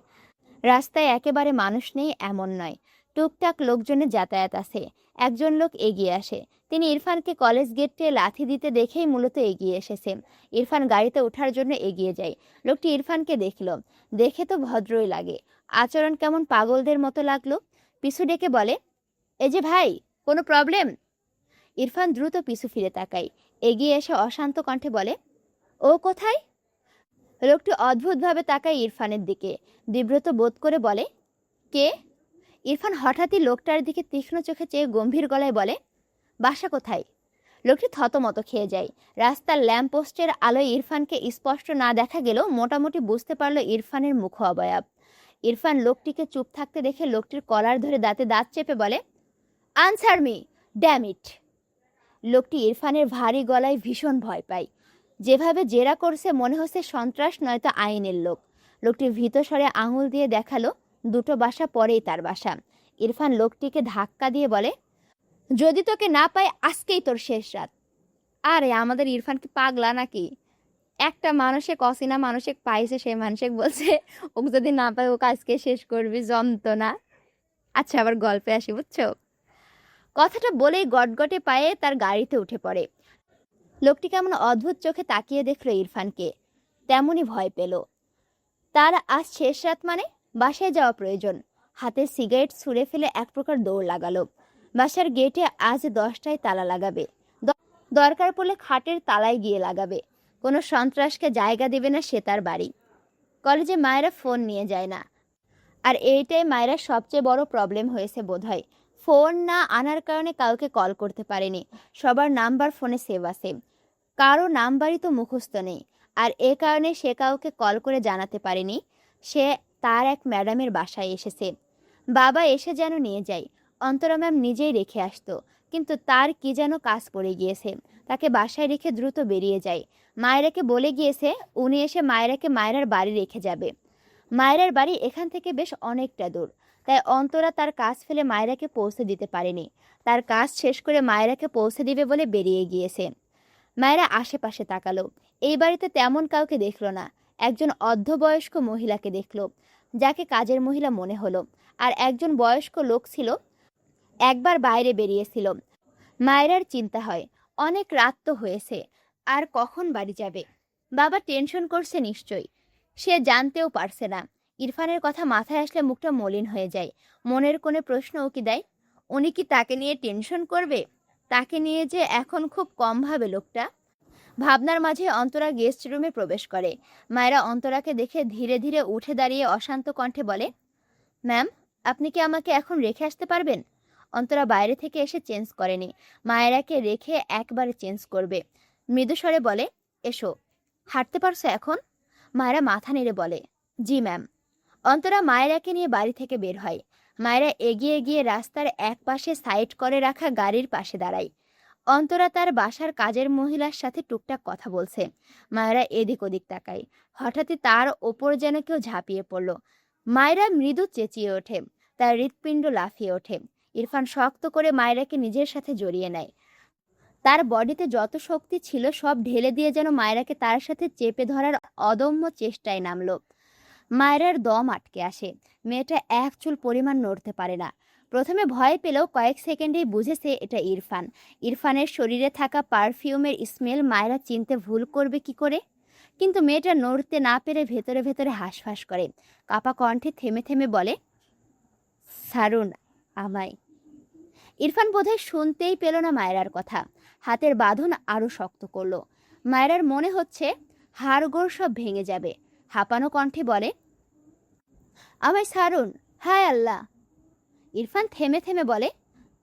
রাস্তায় একেবারে মানুষ নেই এমন নয়, টুকটাক লোকজনের যাতায়াত আছে। একজন লোক এগিয়ে আসে, তিনি ইরফানকে কলেজ গেটে লাথি দিতে দেখেই মূলত এগিয়ে এসেছে। ইরফান গাড়িতে ওঠার জন্য এগিয়ে যায়। লোকটি ইরফানকে দেখল, দেখে তো ভদ্রই লাগে, আচরণ কেমন পাগলদের মতো লাগলো। পিছু ডেকে বলে, এই যে ভাই, কোনো প্রবলেম? ইরফান দ্রুত পিছু ফিরে তাকায়, এগিয়ে এসে অশান্ত কণ্ঠে বলে, ও কোথায়? লোকটি অদ্ভুতভাবে তাকায় ইরফানের দিকে, বিব্রত বোধ করে বলে, কে? ইরফান হঠাৎই লোকটার দিকে তীক্ষ্ণ চোখে চেয়ে গম্ভীর গলায় বলে, বাসা কোথায়? লোকটি থতমত খেয়ে যায়। রাস্তার ল্যাম্পপোস্টের আলোয় ইরফানকে স্পষ্ট না দেখা গেলেও মোটামুটি বুঝতে পারল ইরফানের মুখ অবয়ব। ইরফান লোকটিকে চুপ থাকতে দেখে লোকটির কলার ধরে দাঁতে দাঁত চেপে বলে, আনসার মি, ড্যাম ইট। লোকটি ইরফানের ভারী গলায় ভীষণ ভয় পায়। যেভাবে জেরা করছে মনে হচ্ছে সন্ত্রাস নয়তো আইনের লোক। লোকটি ভীত স্বরে আঙুল দিয়ে দেখালো দুটো বাসা পরেই তার বাসা। ইরফান লোকটিকে ধাক্কা দিয়ে বলে, যদি তোকে না পাই আজকেই তোর শেষ রাত। আরে আমাদের ইরফান কি পাগলা নাকি? একটা মানুষে অচেনা মানুষে পাইছে, সে মানুষে বলছে ওকে যদি না পাই ওকে আজকে শেষ করবি, যন্ত্রণা। আচ্ছা, আবার গল্পে আসি, বুঝছো? কথাটা বলেই গটগটে পায়ে তার গাড়িতে উঠে পড়ে। লোকটি কেমন অদ্ভুত চোখে তাকিয়ে দেখলো ইরফানকে, তেমনই ভয় পেল। তার আজ শেষ রাত মানে বাসায় যাওয়া প্রয়োজন। হাতে সিগারেট ছুঁড়ে ফেলে এক প্রকার দৌড় লাগালো। বাসার গেটে আজ 10টায় তালা লাগাবে, দরকার পড়লে খাটের তালায় গিয়ে লাগাবে। কোনো সন্ত্রাসকে জায়গা দেবে না সে তার বাড়ি। কলেজে মায়েরা ফোন নিয়ে যায় না, আর এইটাই মায়েরা সবচেয়ে বড় প্রবলেম হয়েছে বোধহয়। ফোন না আনার কারণে কাউকে কল করতে পারেনি। সবার নাম্বার ফোনে সেভ আছে, কারো নাম্বারই তো মুখস্থ নেই। আর এ কারণে সে কাউকে কল করে জানাতে পারেনি সে তার এক ম্যাডামের বাসায় এসেছে। বাবা এসে যেন নিয়ে যায়, অন্তরা ম্যাম নিজেই রেখে আসতো, কিন্তু তার কি যেন কাজ পড়ে গিয়েছে, তাকে বাসায় রেখে দ্রুত বেরিয়ে যায়। মায়েরাকে বলে গিয়েছে উনি এসে মায়েরাকে মায়েরার বাড়ি রেখে যাবে। মায়েরার বাড়ি এখান থেকে বেশ অনেকটা দূর, তাই অন্তরা তার কাজ ফেলে মায়েরাকে পৌঁছে দিতে পারেনি। তার কাজ শেষ করে মায়েরাকে পৌঁছে দিবে বলে বেরিয়ে গিয়েছে। মায়েরা আশেপাশে তাকালো, এই বাড়িতে তেমন কাউকে দেখলো না। একজন অর্ধবয়স্ক মহিলাকে দেখলো, যাকে কাজের মহিলা মনে হলো। আর একজন বয়স্ক লোক ছিল, একবার বাইরে বেরিয়েছিল। মায়েরার চিন্তা হয়, অনেক রাত তো হয়েছে, আর কখন বাড়ি যাবে। বাবা টেনশন করছে নিশ্চয়ই, সে জানতেও পারছে না। ইরফানের কথা মাথায় আসলে মুখটা মলিন হয়ে যায়। মনের কোণে প্রশ্ন উকি দেয়, উনি কি তাকে নিয়ে টেনশন করবে? তাকে নিয়ে যে এখন খুব কম ভাবে লোকটা। ভাবনার মাঝে অন্তরা গেস্ট রুমে প্রবেশ করে। মায়েরা অন্তরাকে দেখে ধীরে ধীরে উঠে দাঁড়িয়ে অশান্ত কণ্ঠে বলে, ম্যাম, আপনি কি আমাকে এখন রেখে আসতে পারবেন? অন্তরা বাইরে থেকে এসে চেঞ্জ করেনি, মায়েরাকে রেখে একবারে চেঞ্জ করবে। মৃদুস্বরে বলে, এসো, হাঁটতে পারছো এখন? মায়েরা মাথা নেড়ে বলে, জি ম্যাম। অন্তরা মায়েরাকে নিয়ে বাড়ি থেকে বের হয়। মায়েরা এগিয়ে গিয়ে রাস্তার এক পাশে সাইড করে রাখা গাড়ির পাশে দাঁড়ায়। অন্তরা তার বাসার কাজের মহিলার সাথে টুকটাক কথা বলছে। মায়েরা এদিক ওদিক তাকায়। হঠাৎই তার ওপর যেন কেউ ঝাঁপিয়ে পড়ল। মায়েরা মৃদু চেঁচিয়ে ওঠে, তার হৃৎপিণ্ড লাফিয়ে ওঠে। ইরফান শক্ত করে মায়েরাকে নিজের সাথে জড়িয়ে নেয়। তার বডিতে যত শক্তি ছিল সব ঢেলে দিয়ে যেন মায়েরাকে তার সাথে চেপে ধরার অদম্য চেষ্টায় নামলো। মায়েরার দম আটকে আসে, মেয়েটা এক চুল পরিমাণ নড়তে পারে না। প্রথমে ভয় পেলেও কয়েক সেকেন্ডেই বুঝেছে এটা ইরফান। ইরফানের শরীরে থাকা পারফিউমের স্মেল মায়েরা চিনতে ভুল করবে কি করে? কিন্তু মেয়েটা নড়তে না পেরে ভেতরে ভেতরে হাঁসফাঁস করে। কাপা কণ্ঠে থেমে থেমে বলে, ছাড়ুন আমায়। ইরফান বোধহয় শুনতেই পেল না মায়েরার কথা। হাতের বাঁধন আরো শক্ত করলো। মায়েরার মনে হচ্ছে হাড়গোড় সব ভেঙে যাবে। হাঁপানো কণ্ঠে বলে, আমায় ছাড়ুন, হায় আল্লাহ। ইরফান থেমে থেমে বলে,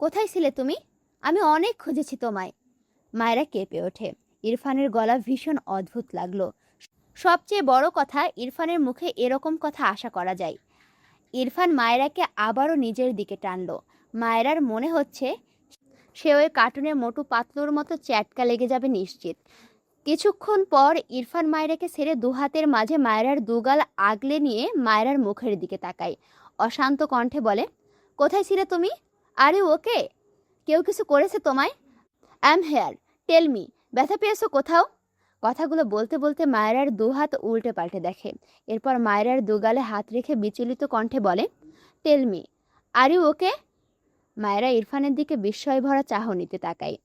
কোথায় ছিলে তুমি? আমি অনেক খুঁজেছি তোমায়। মায়েরা কেঁপে ওঠে। ইরফানের গলা ভীষণ অদ্ভুত লাগলো। সবচেয়ে বড় কথা, ইরফানের মুখে এরকম কথা আশা করা যায়। ইরফান মায়েরাকে আবারও নিজের দিকে টানলো। মায়েরার মনে হচ্ছে সে ওই কার্টুনের মোটু পাতলুর মতো চ্যাটকা লেগে যাবে নিশ্চিত। কিছুক্ষণ পর ইরফান মায়রাকে ছেড়ে দুহাতের মাঝে মায়রার দুগাল আগলে নিয়ে মায়রার মুখের দিকে তাকায়। অশান্ত কণ্ঠে বলে, কোথায় ছিলে তুমি? আরে ওকে, কেউ কিছু করেছে তোমায়? I am here, tell me, ব্যথা পেয়েছো কোথাও? কথাগুলো বলতে বলতে মায়রার দুহাত উল্টে পাল্টে দেখে। এরপর মায়রার দুগালে হাত রেখে বিচলিত কণ্ঠে বলে, tell me, are you okay? মায়রা ইরফানের দিকে বিস্ময় ভরা চাহনিতে তাকায়।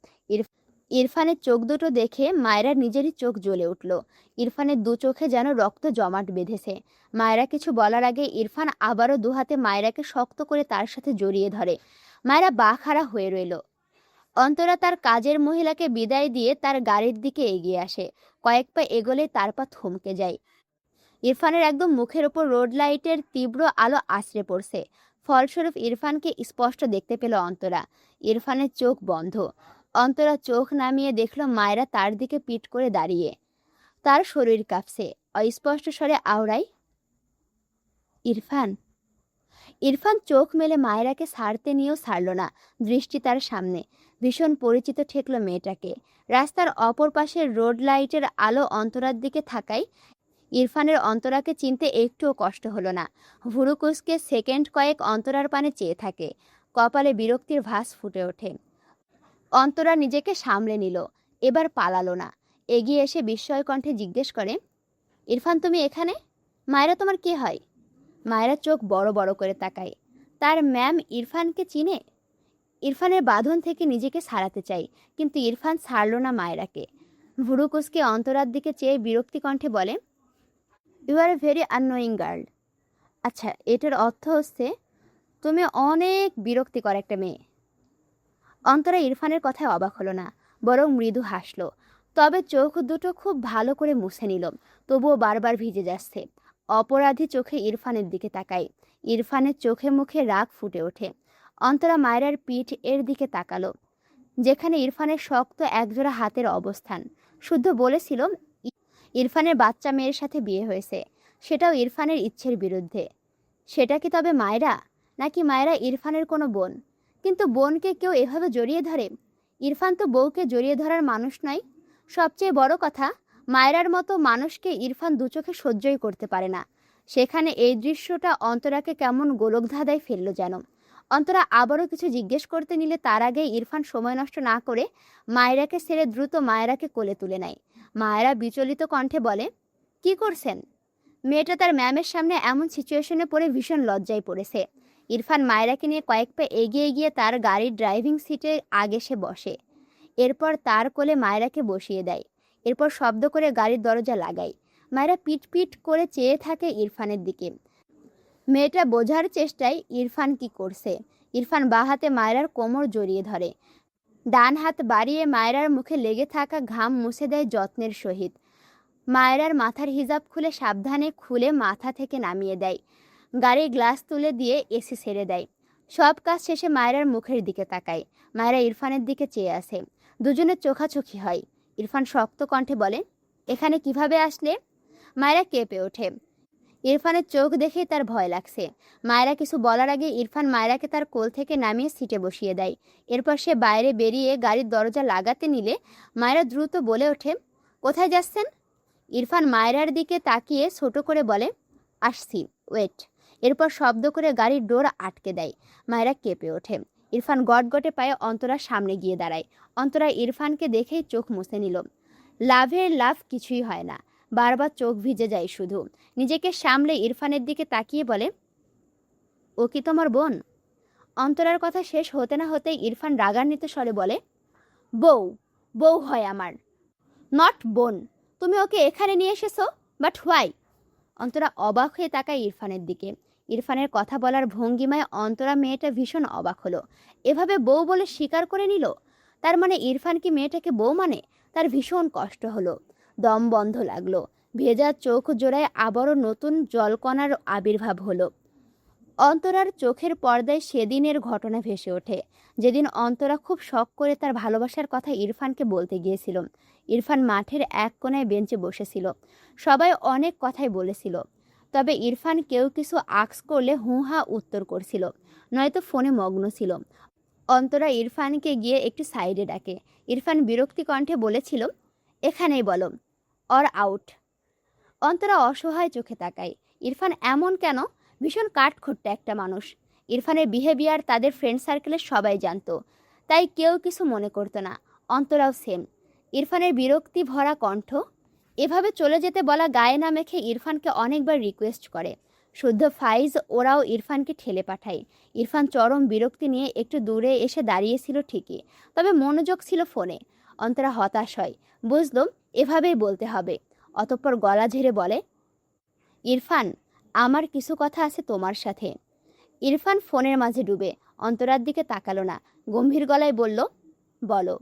ইরফানের চোখ দুটো দেখে মায়রার নিজেরই চোখ জ্বলে উঠল। ইরফানের দু চোখে যেন রক্ত জমাট বেঁধেছে। মায়রা কিছু বলার আগে ইরফান আবারও দুহাতে মায়রাকে শক্ত করে তার সাথে জড়িয়ে ধরে। মায়রা বাকহারা হয়ে রইল। অন্তরা তার কাজের মহিলাকে বিদায় দিয়ে তার গাড়ির দিকে এগিয়ে আসে। কয়েক পা এগোলে তার পা থমকে যায়। ইরফানের একদম মুখের ওপর রোড লাইটের তীব্র আলো আছড়ে পড়ছে। ফলস্বরূপ ইরফানকে স্পষ্ট দেখতে পেল অন্তরা। ইরফানের চোখ বন্ধ। অন্তরা চোখ নামিয়ে দেখল মায়রা তার দিকে পিঠ করে দাঁড়িয়ে। তার শরীর কাঁপছে। অস্পষ্ট স্বরে আওড়ায়, ইরফান। ইরফান চোখ মেলে মায়রাকে ছাড়তে নিয়েও ছাড়ল না। দৃষ্টি তার সামনে। ভীষণ পরিচিত ঠেকল মেয়েটাকে। রাস্তার অপর পাশের রোড লাইটের আলো অন্তরার দিকে থাকায় ইরফানের অন্তরাকে চিনতে একটুও কষ্ট হলো না। ভুরু কুঁচকে সেকেন্ড কয়েক অন্তরার পানে চেয়ে থাকে। কপালে বিরক্তির ভাঁজ ফুটে ওঠে। অন্তরা নিজেকে সামলে নিল। এবার পালালো না। এগিয়ে এসে বিস্ময় কণ্ঠে জিজ্ঞেস করে, ইরফান তুমি এখানে? মায়রা তোমার কে হয়? মায়রা চোখ বড় বড় করে তাকায়। তার ম্যাম ইরফানকে চিনে। ইরফানের বাঁধন থেকে নিজেকে ছাড়াতে চাই, কিন্তু ইরফান ছাড়ল না মায়রাকে। ভুরু কুঁচকে অন্তরার দিকে চেয়ে বিরক্তি কণ্ঠে বলে, you are a very annoying girl. আচ্ছা, এটার অর্থ হচ্ছে তুমি অনেক বিরক্তিকর একটা মেয়ে। অন্তরা ইরফানের কথায় অবাক হলো না, বরং মৃদু হাসল। তবে চোখ দুটো খুব ভালো করে মুছে নিল। তবুও বারবার ভিজে যাচ্ছে। অপরাধী চোখে ইরফানের দিকে তাকায়। ইরফানের চোখে মুখে রাগ ফুটে ওঠে। অন্তরা মায়রার পিঠ এর দিকে তাকালো, যেখানে ইরফানের শক্ত একজোড়া হাতের অবস্থান। শুদ্ধ বলেছিল ইরফানের বাচ্চা মেয়ের সাথে বিয়ে হয়েছে, সেটাও ইরফানের ইচ্ছের বিরুদ্ধে। সেটা কি তবে মায়রা? নাকি মায়রা ইরফানের কোনো বোন? কিন্তু বোনকে কেউ এভাবে জড়িয়ে ধরে? ইরফান তো বউকে জড়িয়ে ধরার মানুষ নয়। সবচেয়ে বড় কথা, মায়রার মতো মানুষকে ইরফান দুচোখে সহ্যই করতে পারে না। সেখানে এই দৃশ্যটা অন্তরাকে কেমন গোলকধাঁধায় ফেললো যেন। অন্তরা আবারও কিছু জিজ্ঞেস করতে নিলে তার আগে ইরফান সময় নষ্ট না করে মায়রাকে ছেড়ে দ্রুত মায়রাকে কোলে তুলে নেয়। মায়রা বিচলিত কণ্ঠে বলে, কি করছেন? মেয়েটা তার ম্যামের সামনে এমন সিচুয়েশনে পড়ে ভীষণ লজ্জায় পড়েছে। ইরফান মায়রাকে নিয়ে কয়েক পা এগিয়ে গিয়ে তার গাড়ির ড্রাইভিং সিটে আগে সে বসে। এরপর তার কোলে মায়রাকে বসিয়ে দেয়। এরপর শব্দ করে গাড়ির দরজা লাগায়। মায়রা পিট পিট করে চেয়ে থাকে ইরফানের দিকে। মেয়েটা বোঝার চেষ্টায় ইরফান কি করছে। ইরফান বাঁ হাতে মায়রার কোমর জড়িয়ে ধরে। ডান হাত বাড়িয়ে মায়রার মুখে লেগে থাকা ঘাম মুছে দেয় যত্নের সহিত। মায়রার মাথার হিজাব খুলে সাবধানে খুলে মাথা থেকে নামিয়ে দেয়। গাড়ির গ্লাস তুলে দিয়ে এসি ছেড়ে দেয়। সব কাজ শেষে মায়রার মুখের দিকে তাকায়। মায়রা ইরফানের দিকে চেয়ে আসে। দুজনের চোখাচোখি হয়। ইরফান শক্ত কণ্ঠে বলে, এখানে কিভাবে আসলে? মায়রা কেঁপে ওঠে। ইরফানের চোখ দেখেই তার ভয় লাগছে। মায়রা কিছু বলার আগে ইরফান মায়রাকে তার কোল থেকে নামিয়ে সিটে বসিয়ে দেয়। এরপর সে বাইরে বেরিয়ে গাড়ির দরজা লাগাতে নিলে মায়রা দ্রুত বলে ওঠে, কোথায় যাচ্ছেন? ইরফান মায়রার দিকে তাকিয়ে ছোট করে বলে, আসছি, ওয়েট। এরপর শব্দ করে গাড়ির ডোর আটকে দেয়। মায়রা কেঁপে ওঠে। ইরফান গটগটে পায়ে অন্তরার সামনে গিয়ে দাঁড়ায়। অন্তরা ইরফানকে দেখেই চোখ মুছে নিল। লাভের লাভ কিছুই হয় না। বারবার চোখ ভিজে যায় শুধু। নিজেকে সামলে ইরফানের দিকে তাকিয়ে বলে, ও কি তোমার বোন? অন্তরার কথা শেষ হতে না হতেই ইরফান রাগান্বিত স্বরে বলে, বউ, বউ হয় আমার, নট বোন। তুমি ওকে এখানে নিয়ে এসেছো, বাট হোয়াই? অন্তরা অবাক হয়ে তাকায় ইরফানের দিকে। ইরফানের কথা বলার ভঙ্গিমায় অন্তরা মেয়েটা ভীষণ অবাক হলো। এভাবে বউ বলে স্বীকার করে নিল। তার মানে ইরফান কি মেয়েটাকে বউ মানে? তার ভীষণ কষ্ট হলো। দম বন্ধ লাগলো। ভেজা চোখ জোড়ায় আবারও নতুন জলকণার আবির্ভাব হলো। অন্তরার চোখের পর্দায় সেদিনের ঘটনা ভেসে ওঠে, যেদিন অন্তরা খুব শখ করে তার ভালোবাসার কথা ইরফানকে বলতে গিয়েছিল। ইরফান মাঠের এক কোণায় বেঞ্চে বসেছিল। সবাই অনেক কথাই বলেছিল, তবে ইরফান কেউ কিছু আক্স করলে হুঁ-হা উত্তর করছিল, নয়তো ফোনে মগ্ন ছিল। অন্তরা ইরফানকে গিয়ে একটু সাইডে ডাকে। ইরফান বিরক্তি কণ্ঠে বলেছিল, এখানেই বলো, অর আউট। অন্তরা অসহায় চোখে তাকায়। ইরফান এমন কেন? ভীষণ কাঠখোট্টা একটা মানুষ। ইরফানের বিহেভিয়ার তাদের ফ্রেন্ড সার্কেলের সবাই জানতো, তাই কেউ কিছু মনে করতো না। অন্তরাও সেম। ইরফানের বিরক্তি ভরা কণ্ঠ। এভাবে চলে যেতে বলা গায়ে না মেখে ইরফানকে অনেকবার রিকোয়েস্ট করে। শুদ্ধ ফাইজ ওরাও ইরফানকে ঠেলে পাঠায়। ইরফান চরম বিরক্তি নিয়ে একটু দূরে এসে দাঁড়িয়েছিল ঠিকই, তবে মনোযোগ ছিল ফোনে। অন্তরা হতাশ হয়, বুঝল এভাবেই বলতে হবে। অতঃপর গলা ঝেড়ে বলে, ইরফান, আমার কিছু কথা আছে তোমার সাথে। ইরফান ফোনের মাঝে ডুবে অন্তরার দিকে তাকালো না, গম্ভীর গলায় বলল, বলো।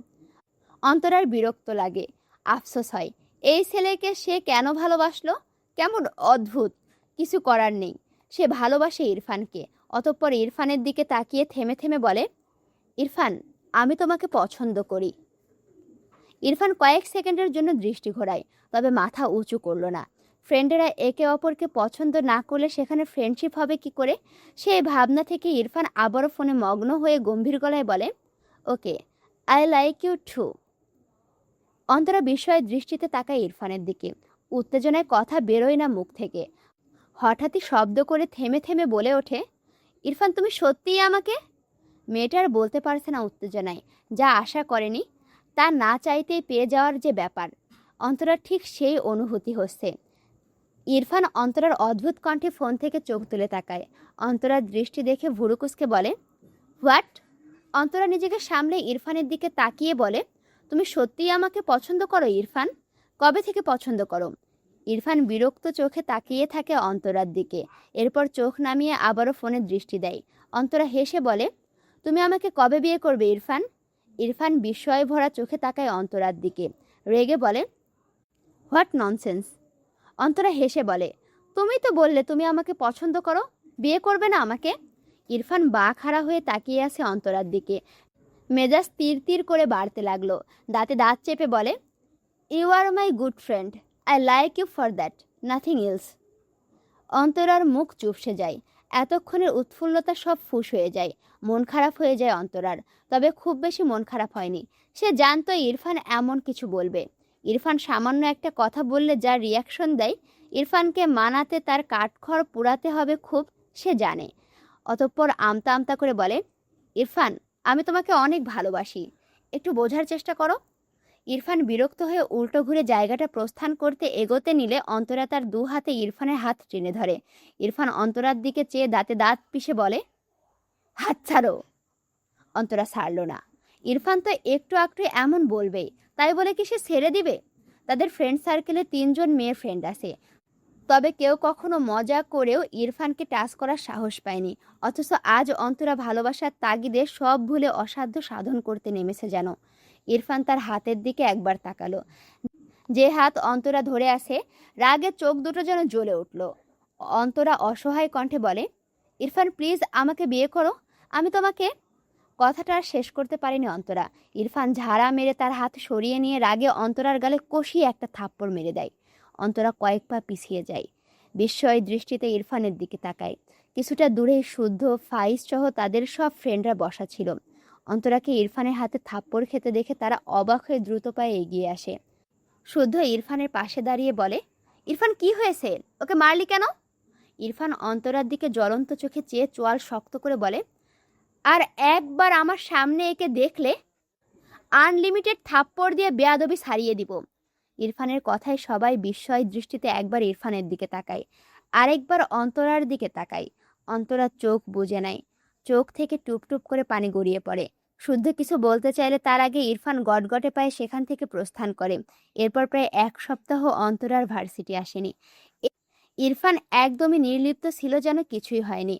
অন্তরার বিরক্ত লাগে, আফসোস হয়। এই ছেলেকে সে কেন ভালোবাসলো? কেমন অদ্ভুত। কিছু করার নেই, সে ভালোবাসে ইরফানকে। অতঃপর ইরফানের দিকে তাকিয়ে থেমে থেমে বলে, ইরফান, আমি তোমাকে পছন্দ করি। ইরফান কয়েক সেকেন্ডের জন্য দৃষ্টি ঘোরায়, তবে মাথা উঁচু করল না। ফ্রেন্ডেরা একে অপরকে পছন্দ না করলে সেখানে ফ্রেন্ডশিপ হবে কি করে? সেই ভাবনা থেকে ইরফান আবারও ফোনে মগ্ন হয়ে গম্ভীর গলায় বলে, okay, I like you too. Antara বিস্ময়ের দৃষ্টিতে তাকায় ইরফানের দিকে। উত্তেজনায় কথা বেরোয় না মুখ থেকে। হঠাৎই শব্দ করে থেমে থেমে বলে ওঠে, ইরফান, তুমি সত্যিই আমাকে? মেয়েটা আর বলতে পারছে না উত্তেজনায়। যা আশা করেনি তা না চাইতেই পেয়ে যাওয়ার যে ব্যাপার, অন্তরার ঠিক সেই অনুভূতি হচ্ছে। ইরফান অন্তরার অদ্ভুত কণ্ঠে ফোন থেকে চোখ তুলে তাকায়। অন্তরার দৃষ্টি দেখে ভুরুকুসকে বলে, হোয়াট? অন্তরা নিজেকে সামলে ইরফানের দিকে তাকিয়ে বলে, তুমি সত্যিই আমাকে পছন্দ করো ইরফান? কবে থেকে পছন্দ করো? ইরফান বিরক্ত চোখে তাকিয়ে থাকে অন্তরার দিকে। এরপর চোখ নামিয়ে আবারও ফোনে দৃষ্টি দেয়। অন্তরা হেসে বলে, তুমি আমাকে কবে বিয়ে করবে ইরফান? ইরফান বিস্ময়ে ভরা চোখে তাকায় অন্তরার দিকে। রেগে বলে, হোয়াট ননসেন্স। অন্তরা হেসে বলে, তুমি তো বললে তুমি আমাকে পছন্দ করো, বিয়ে করবে না আমাকে? ইরফান বাঁখাড়া হয়ে তাকিয়ে আছে অন্তরার দিকে। মেজাজ তীর তীর করে বাড়তে লাগলো। দাঁতে দাঁত চেপে বলে, you are my good friend, I like you for that, nothing else. অন্তরার মুখ চুপসে যায়। এতক্ষণের উৎফুল্লতা সব ফুস হয়ে যায়। মন খারাপ হয়ে যায় অন্তরার, তবে খুব বেশি মন খারাপ হয়নি। সে জানতো ইরফান এমন কিছু বলবে। ইরফান সামান্য একটা কথা বললে যা রিয়াকশন দেয়, ইরফানকে মানাতে তার কাঠখড় পুরাতে হবে খুব, সে জানে। অতঃপর আমতা আমতা করে বলে, ইরফান, আমি তোমাকে অনেক ভালোবাসি, একটু বোঝার চেষ্টা করো। ইরফান বিরক্ত হয়ে উল্টো ঘুরে জায়গাটা প্রস্থান করতে এগোতে নিলে অন্তরা তার দু হাতে ইরফানের হাত টেনে ধরে। ইরফান অন্তরার দিকে চেয়ে দাঁতে দাঁত পিষে বলে, হাত ছাড়ো। অন্তরা ছাড়ল না। ইরফান তো একটু একটু এমন বলবেই, তাই বলে কি সে ছেড়ে দিবে? তাদের ফ্রেন্ড সার্কেলে 3জন মেয়ে ফ্রেন্ড আছে, তবে কেউ কখনো মজা করেও ইরফানকে টাচ করার সাহস পায়নি। অথচ আজ অন্তরা ভালোবাসার তাগিদে সব ভুলে অসাধ্য সাধন করতে নেমেছে যেন। ইরফান তার হাতের দিকে একবার তাকালো। যে হাত অন্তরা ধরে আছে, রাগে চোখ দুটো যেন জ্বলে উঠল। অন্তরা অসহায় কণ্ঠে বলে, ইরফান, প্লিজ আমাকে বিয়ে করো, আমি তোমাকে। কথাটা আর শেষ করতে পারেনি অন্তরা। ইরফান ঝাড়া মেরে তার হাত সরিয়ে নিয়ে রাগে অন্তরার গালে কষিয়ে একটা থাপ্পড় মেরে দেয়। অন্তরা কয়েক পা পিছিয়ে যায়। বিস্ময় দৃষ্টিতে ইরফানের দিকে তাকায়। কিছুটা দূরে শুদ্ধ, ফাইজ সহ তাদের সব ফ্রেন্ডরা বসা ছিল। অন্তরাকে ইরফানের হাতে থাপ্পড় খেতে দেখে তারা অবাক হয়ে দ্রুত পায়ে এগিয়ে আসে। শুদ্ধ ইরফানের পাশে দাঁড়িয়ে বলে, ইরফান, কি হয়েছে? ওকে মারলি কেন? ইরফান অন্তরার দিকে জ্বলন্ত চোখে চেয়ে চোয়াল শক্ত করে বলে, আর একবার আমার সামনে একে দেখলে আনলিমিটেড থাপ্পড় দিয়ে বেয়াদবি ছাড়িয়ে দিব। ইরফানের কথায় সবাই বিস্ময় দৃষ্টিতে একবার ইরফানের দিকে তাকায়, আরেকবার অন্তরার দিকে তাকায়। অন্তরার চোখ বুজে নেয়। চোখ থেকে টুপটুপ করে পানি গড়িয়ে পড়ে। শুদ্ধ কিছু বলতে চাইলে তার আগে ইরফান গটগটে পায়ে সেখান থেকে প্রস্থান করে। এরপর প্রায় 1 সপ্তাহ অন্তরার ভার্সিটি আসেনি। ইরফান একদমই নির্লিপ্ত ছিল, যেন কিছুই হয়নি।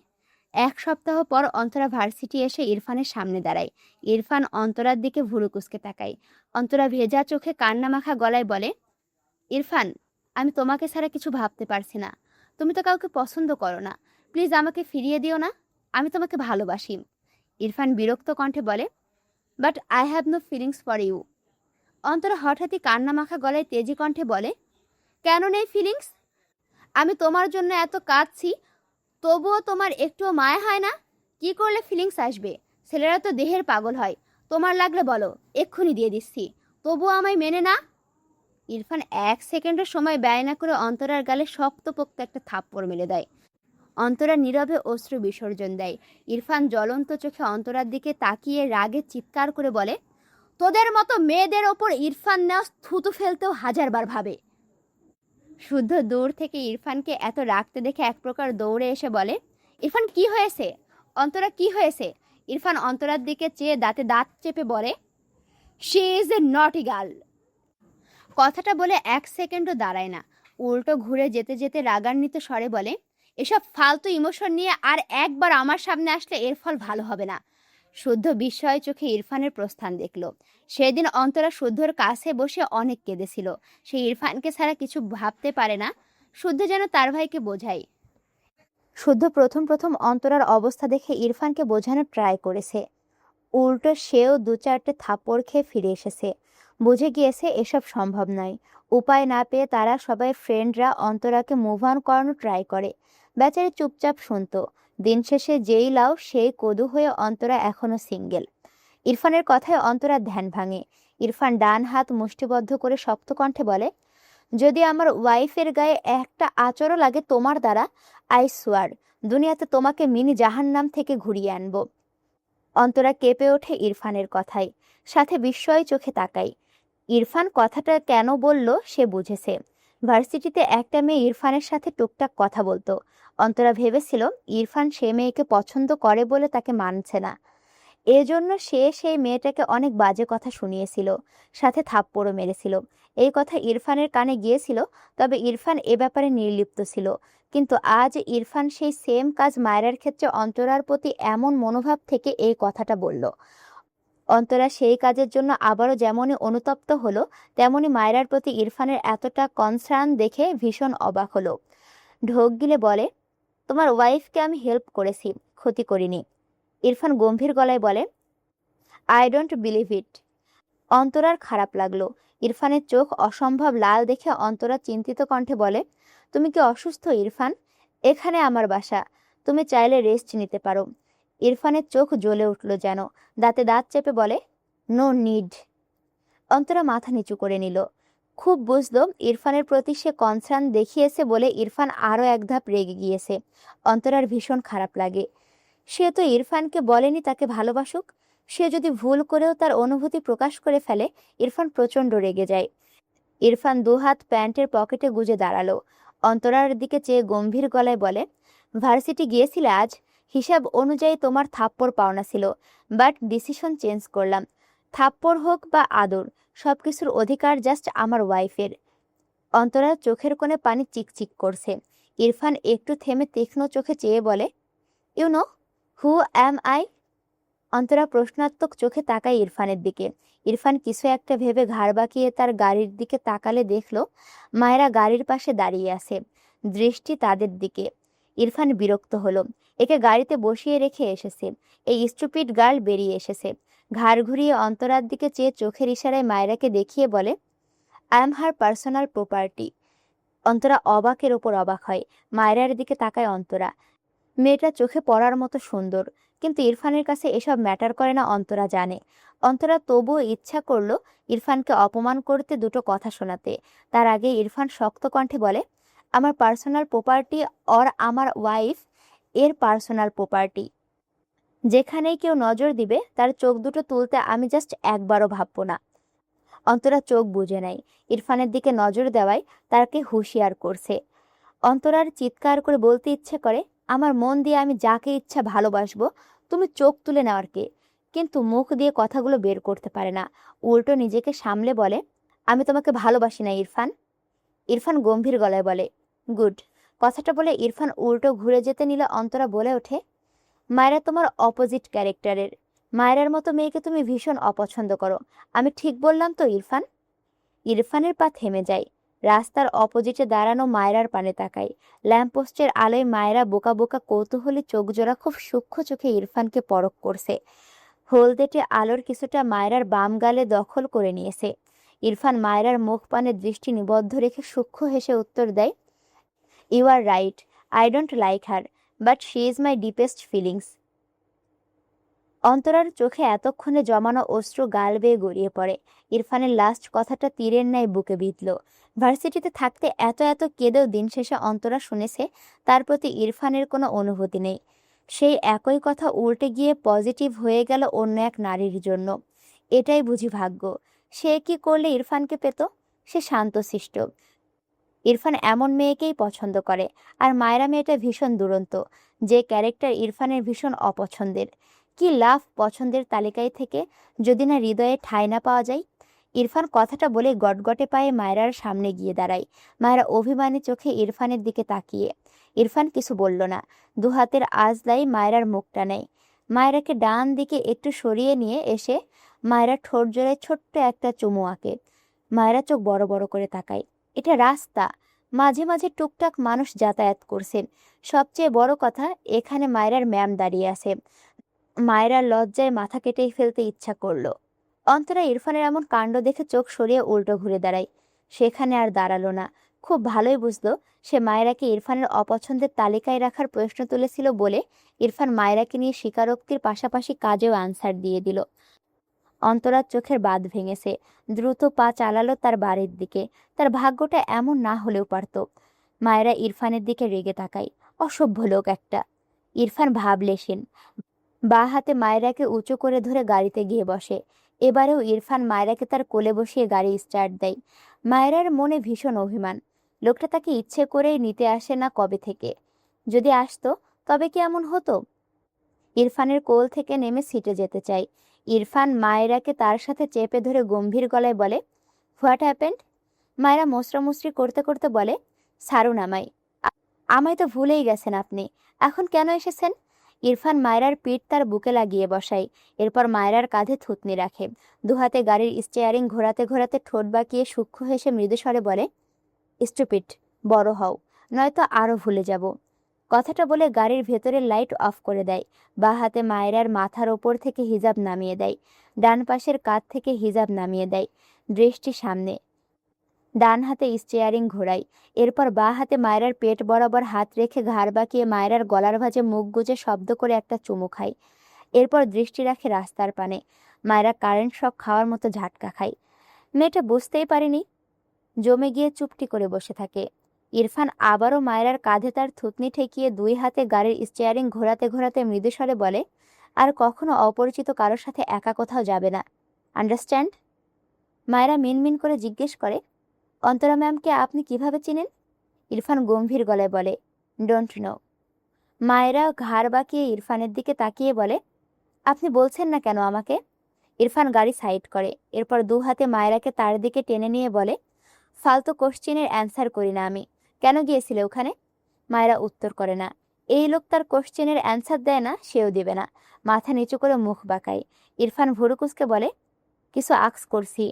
1 সপ্তাহ পর অন্তরা ভার্সিটি এসে ইরফানের সামনে দাঁড়ায়। ইরফান অন্তরার দিকে ভুরুকুসকে তাকায়। অন্তরা ভেজা চোখে কান্না মাখা গলায় বলে, ইরফান, আমি তোমাকে ছাড়া কিছু ভাবতে পারছি না। তুমি তো কাউকে পছন্দ করো না, প্লিজ আমাকে ফিরিয়ে দিও না, আমি তোমাকে ভালোবাসি। ইরফান বিরক্ত কণ্ঠে বলে, but I have no feelings for you. Antara হঠাৎই কান্না মাখা গলায় তেজি কণ্ঠে বলে, কেন নেই ফিলিংস? আমি তোমার জন্য এত কাঁদছি, তবুও তোমার একটুও মায়া হয় না? কি করলে ফিলিংস আসবে? ছেলেরা তো দেহের পাগল হয়। তোমার লাগলে বলো, এক্ষুনি দিয়ে দিচ্ছি, তবুও আমায় মেনে না। ইরফান 1 সেকেন্ডও সময় ব্যয় না করে অন্তরার গালে শক্তপোক্ত একটা থাপ্পড় মেরে দেয়। অন্তরা নীরবে অশ্রু বিসর্জন দেয়। ইরফান জ্বলন্ত চোখে অন্তরার দিকে তাকিয়ে রাগে চিৎকার করে বলে, তোদের মতো মেয়েদের ওপর ইরফান নেওয়া থুতু ফেলতেও হাজারবার ভাবে। শুদ্ধ দূর থেকে ইরফানকে এত রাগতে দেখে এক প্রকার দৌড়ে এসে বলে, ইরফান কি হয়েছে? অন্তরা কি হয়েছে? ইরফান অন্তরার দিকে চেয়ে দাঁতে দাঁত চেপে বলে, শি ইজ এ নটি গার্ল। কথাটা বলে 1 সেকেন্ডও দাঁড়ায় না, উল্টো ঘুরে যেতে যেতে রাগান্বিত স্বরে বলে, এসব ফালতু ইমোশন নিয়ে আর একবার আমার সামনে আসলে এর ফল ভালো হবে না। শুদ্ধ বিস্ময় চোখে ইরফানের প্রস্থান দেখল। সেদিন অন্তরা শুদ্ধর কাছে বসে অনেক কেঁদেছিল। সে ইরফানকে ছাড়া কিছু ভাবতে পারে না। শুদ্ধ যেন তার ভাইকে বোঝায়। শুদ্ধ প্রথম প্রথম অন্তরার অবস্থা দেখে ইরফানকে বোঝানোর ট্রাই করেছে। উল্টো সেও 2-4টে থাপ্পড় খেয়ে ফিরে এসেছে। বুঝে গিয়েছে এসব সম্ভব নয়। উপায় না পেয়ে তারা সবাই ফ্রেন্ডরা অন্তরাকে মুভ অন করানোর ট্রাই করে। বেচারি চুপচাপ শুনতো। দিন শেষে যেই লাউ সেই কদু হয়ে অন্তরা এখনো সিঙ্গেল। ইরফানের কথায় অন্তরা ধ্যান ভাঙে। ইরফান ডান হাত মুষ্টিবদ্ধ করে শক্ত কণ্ঠে বলে, যদি আমার ওয়াইফের গায়ে একটা আঁচড়ও লাগে তোমার দ্বারা, আই সোয়ার দুনিয়াতে তোমাকে মিনি জাহান্নাম থেকে ঘুরিয়ে আনবো। অন্তরা কেঁপে ওঠে ইরফানের কথায়, সাথে বিস্ময় চোখে তাকায়। ইরফান কথাটা কেন বলল সে বুঝেছে। ভার্সিটিতে একটা মেয়ে ইরফানের সাথে টুকটাক কথা বলতো। অন্তরা ভেবেছিল ইরফান সে মেয়েকে পছন্দ করে বলে তাকে মানছে না, এজন্য সে সেই মেয়েটাকে অনেক বাজে কথা শুনিয়েছিল, সাথে থাপ্পড়ও মেরেছিল। এই কথা ইরফানের কানে গিয়েছিল, তবে ইরফান এ ব্যাপারে নির্লিপ্ত ছিল। কিন্তু আজ ইরফান সেই সেম কাজ মায়রার ক্ষেত্রে অন্তরার প্রতি এমন মনোভাব থেকে এই কথাটা বলল। অন্তরা সেই কাজের জন্য আবারও যেমনই অনুতপ্ত হলো, তেমনি মায়রার প্রতি ইরফানের এতটা কনসার্ন দেখে ভীষণ অবাক হলো। ঢোক গিলে বলে, তোমার ওয়াইফকে আমি হেল্প করেছি, ক্ষতি করিনি। ইরফান গম্ভীর গলায় বলে, আই ডোন্ট বিলিভ ইট। অন্তরার খারাপ লাগলো। ইরফানের চোখ অসম্ভব লাল দেখে অন্তরা চিন্তিত কণ্ঠে বলে, তুমি কি অসুস্থ ইরফান? এখানে আমার বাসা, তুমি চাইলে রেস্ট নিতে পারো। ইরফানের চোখ জ্বলে উঠল যেন। দাঁতে দাঁত চেপে বলে, নো নিড। অন্তরা মাথা নিচু করে নিল। খুব বুঝলো ইরফানের প্রতি সে কনসার্ন দেখিয়েছে বলে ইরফান আরও এক ধাপ রেগে গিয়েছে। অন্তরার ভীষণ খারাপ লাগে। সে তো ইরফানকে বলেনি তাকে ভালোবাসুক। সে যদি ভুল করেও তার অনুভূতি প্রকাশ করে ফেলে, ইরফান প্রচণ্ড রেগে যায়। ইরফান দুহাত প্যান্টের পকেটে গুজে দাঁড়ালো। অন্তরার দিকে চেয়ে গম্ভীর গলায় বলে, ভার্সিটি গিয়েছিলে আজ? হিসাব অনুযায়ী তোমার থাপ্পড় পাওনা ছিল, বাট ডিসিশন চেঞ্জ করলাম। থাপ্পড় হোক বা আদর, সব কিছুর অধিকার জাস্ট আমার ওয়াইফের। অন্তরার চোখের কোণে পানি চিকচিক করছে। ইরফান একটু থেমে তীক্ষ্ণ চোখে চেয়ে বলে, you know who am I? Antara প্রশ্নাত্মক চোখে তাকায় ইরফানের দিকে। ইরফান কিছু একটা ভেবে ঘাড় বাঁকিয়ে তার গাড়ির দিকে তাকালে দেখল মায়েরা গাড়ির পাশে দাঁড়িয়ে আছে, দৃষ্টি তাদের দিকে। ইরফান বিরক্ত হলো। একে গাড়িতে বসিয়ে রেখে এসেছে, এই স্টুপিড গার্ল বেরিয়ে এসেছে। ঘাড় ঘুরিয়ে অন্তরার দিকে চেয়ে চোখের ইশারায় মায়েরাকে দেখিয়ে বলে, I am her personal property. Antara অবাকের ওপর অবাক হয়। মায়েরার দিকে তাকায় অন্তরা। মেয়েটা চোখে পড়ার মতো সুন্দর, কিন্তু ইরফানের কাছে এসব ম্যাটার করে না অন্তরা জানে। অন্তরা তবুও ইচ্ছা করলো ইরফানকে অপমান করতে, দুটো কথা শোনাতে। তার আগে ইরফান শক্ত কণ্ঠে বলে, আমার পার্সোনাল প্রপার্টি অর আমার ওয়াইফ এর পার্সোনাল প্রপার্টি। যেখানেই কেউ নজর দিবে তার চোখ দুটো তুলতে আমি জাস্ট একবারও ভাববো না। অন্তরা চোখ বুজে নেয়। ইরফানের দিকে নজর দেওয়ায় তাকে হুঁশিয়ার করছে। অন্তরার চিৎকার করে বলতে ইচ্ছে করে, আমার মন দিয়ে আমি যাকে ইচ্ছা ভালোবাসবো, তুমি চোখ তুলে নেওয়ার কে? কিন্তু মুখ দিয়ে কথাগুলো বের করতে পারে না। উল্টো নিজেকে সামলে বলে, আমি তোমাকে ভালোবাসি না ইরফান। ইরফান গম্ভীর গলায় বলে, গুড। কথাটা বলে ইরফান উল্টো ঘুরে যেতে নিলে অন্তরা বলে ওঠে, মায়েরা তোমার অপোজিট ক্যারেক্টারের। মায়েরার মতো মেয়েকে তুমি ভীষণ অপছন্দ করো। আমি ঠিক বললাম তো ইরফান? ইরফানের পা থেমে যায়। রাস্তার অপোজিটে দাঁড়ানো মায়রার পানে তাকায়। ল্যাম্পপোস্টের আলোয় মায়রা বোকা বোকা কৌতূহলী চোখজোড়া খুব সূক্ষ্ম চোখে ইরফানকে পরখ করছে। হলদেটে আলোর কিছুটা মায়রার বাম গালে দখল করে নিয়েছে। ইরফান মায়রার মুখ পানে দৃষ্টি নিবদ্ধ রেখে সূক্ষ্ম হেসে উত্তর দেয়, you are right, I don't like her, but she is my deepest feelings. অন্তরার চোখে এতক্ষণে জমানো অশ্রু গাল বেয়ে গড়িয়ে পড়ে। ইরফানের লাস্ট কথাটা তীরের ন্যায় বুকে বিঁধল। ভার্সিটিতে থাকতে এত এত কেঁদেও দিন শেষে অন্তরা শুনেছে তার প্রতি ইরফানের কোনো অনুভূতি নেই। সেই একই কথা উল্টে গিয়ে পজিটিভ হয়ে গেল অন্য এক নারীর জন্য। এটাই বুঝি ভাগ্য। সে কি করলে ইরফানকে পেত? সে শান্তশিষ্ট। ইরফান এমন মেয়েকেই পছন্দ করে। আর মায়রা মেয়েটা ভীষণ দুরন্ত, যে ক্যারেক্টার ইরফানের ভীষণ অপছন্দের। কি লাভ পছন্দের তালিকায় থেকে যদি না হৃদয়ে ঠাঁই না পাওয়া যায়? ইরফান কথাটা বলে গটগটে পায়ে মায়রার সামনে গিয়ে দাঁড়ায়। মায়রা অভিমানী চোখে ইরফানের দিকে তাকিয়ে। ইরফান কিছু বলল না, দুহাতের আঁচড়ায় মায়রার মুখটা নেয়। মায়রাকে ডান দিকে একটু সরিয়ে নিয়ে এসে মায়রা ঠোঁট জোড়ায় ছোট্ট একটা চুমু আঁকে। মায়রা চোখ বড় বড় করে তাকায়। এটা রাস্তা, মাঝে মাঝে টুকটাক মানুষ যাতায়াত করছেন। সবচেয়ে বড় কথা, এখানে মায়রার ম্যাম দাঁড়িয়ে আছে। মায়রার লজ্জায় মাথা কেটেই ফেলতে ইচ্ছা করলো। অন্তরা ইরফানের এমন কাণ্ড দেখে চোখ সরিয়ে উল্টো ঘুরে দাঁড়ায়। সেখানে আর দাঁড়ালো না। খুব ভালোই বুঝলো সে মায়রাকে ইরফানের অপছন্দের তালিকায় রাখার প্রশ্ন তুলেছিল বলে ইরফান মায়রাকে নিয়ে স্বীকারোক্তির পাশাপাশি কাজেও আনসার দিয়ে দিল। অন্তরার চোখের বাঁধ ভেঙেছে। দ্রুত পা চালালো তার বাড়ির দিকে। তার ভাগ্যটা এমন না হলেও পারত। মায়েরা ইরফানের দিকে রেগে তাকায়। অসভ্য লোক একটা। ইরফান ভাবলেশীন। বাঁ হাতে মায়রাকে উঁচু করে ধরে গাড়িতে গিয়ে বসে। এবারেও ইরফান মায়রাকে তার কোলে বসিয়ে গাড়ি স্টার্ট দেয়। মায়রার মনে ভীষণ অভিমান। লোকটা তাকে ইচ্ছে করেই নিতে আসে না কবে থেকে। যদি আসতো তবে কি এমন হতো? ইরফানের কোল থেকে নেমে সিটে যেতে চায়। ইরফান মায়রাকে তার সাথে চেপে ধরে গম্ভীর গলায় বলে, হোয়াট হ্যাপেন্ড? মায়রা মোচড়ামুচড়ি করতে করতে বলে, ছাড়ুন আমায়। আমায় তো ভুলেই গেছেন আপনি। এখন কেন এসেছেন? ইরফান মায়রার পিঠ তার বুকে লাগিয়ে বসায়। এরপর মায়রার কাঁধে থুতনি রাখে। দুহাতে গাড়ির স্টিয়ারিং ঘোরাতে ঘোরাতে ঠোঁট বাঁকিয়ে সূক্ষ্ম হেসে মৃদুস্বরে বলে, স্টুপিড, বড় হও, নয়তো আরও ভুলে যাব। কথাটা বলে গাড়ির ভেতরের লাইট অফ করে দেয়। বাঁ হাতে মায়রার মাথার ওপর থেকে হিজাব নামিয়ে দেয়। ডান পাশের কাঁধ থেকে হিজাব নামিয়ে দেয়। দৃষ্টি সামনে। ডান হাতে স্টিয়ারিং ঘোরায়। এরপর বাঁ হাতে মায়রার পেট বরাবর হাত রেখে ঘাড় বাঁকিয়ে মায়রার গলার ভাঁজে মুখ গুজে শব্দ করে একটা চুমু খায়। এরপর দৃষ্টি রাখে রাস্তার পানে। মায়রা কারেন্ট শক খাওয়ার মতো ঝাটকা খায়। মেয়েটা বুঝতেই পারেনি, জমে গিয়ে চুপটি করে বসে থাকে। ইরফান আবারও মায়রার কাঁধে তার থুতনি ঠেকিয়ে দুই হাতে গাড়ির স্টিয়ারিং ঘোরাতে ঘোরাতে মৃদুস্বরে বলে, আর কখনো অপরিচিত কারোর সাথে একা কোথাও যাবে না, আন্ডারস্ট্যান্ড? মায়রা মিনমিন করে জিজ্ঞেস করে, অন্তরা ম্যামকে আপনি কিভাবে চিনেন? ইরফান গম্ভীর গলায় বলে, ডোন্ট নো। মায়রা ঘাড় বাঁকিয়ে ইরফানের দিকে তাকিয়ে বলে, আপনি বলছেন না কেন আমাকে? ইরফান গাড়ি সাইড করে। এরপর দু হাতে মায়রাকে তার দিকে টেনে নিয়ে বলে, ফালতু কোশ্চেনের অ্যান্সার করি না আমি। কেন গিয়েছিলে ওখানে? মায়রা উত্তর করে না। এই লোক তার কোশ্চেনের অ্যান্সার দেয় না, সেও দেবে না। মাথা নিচু করে মুখ বাঁকায়। ইরফান ভুরুকুসকে বলে, কিছু আক্স করছি।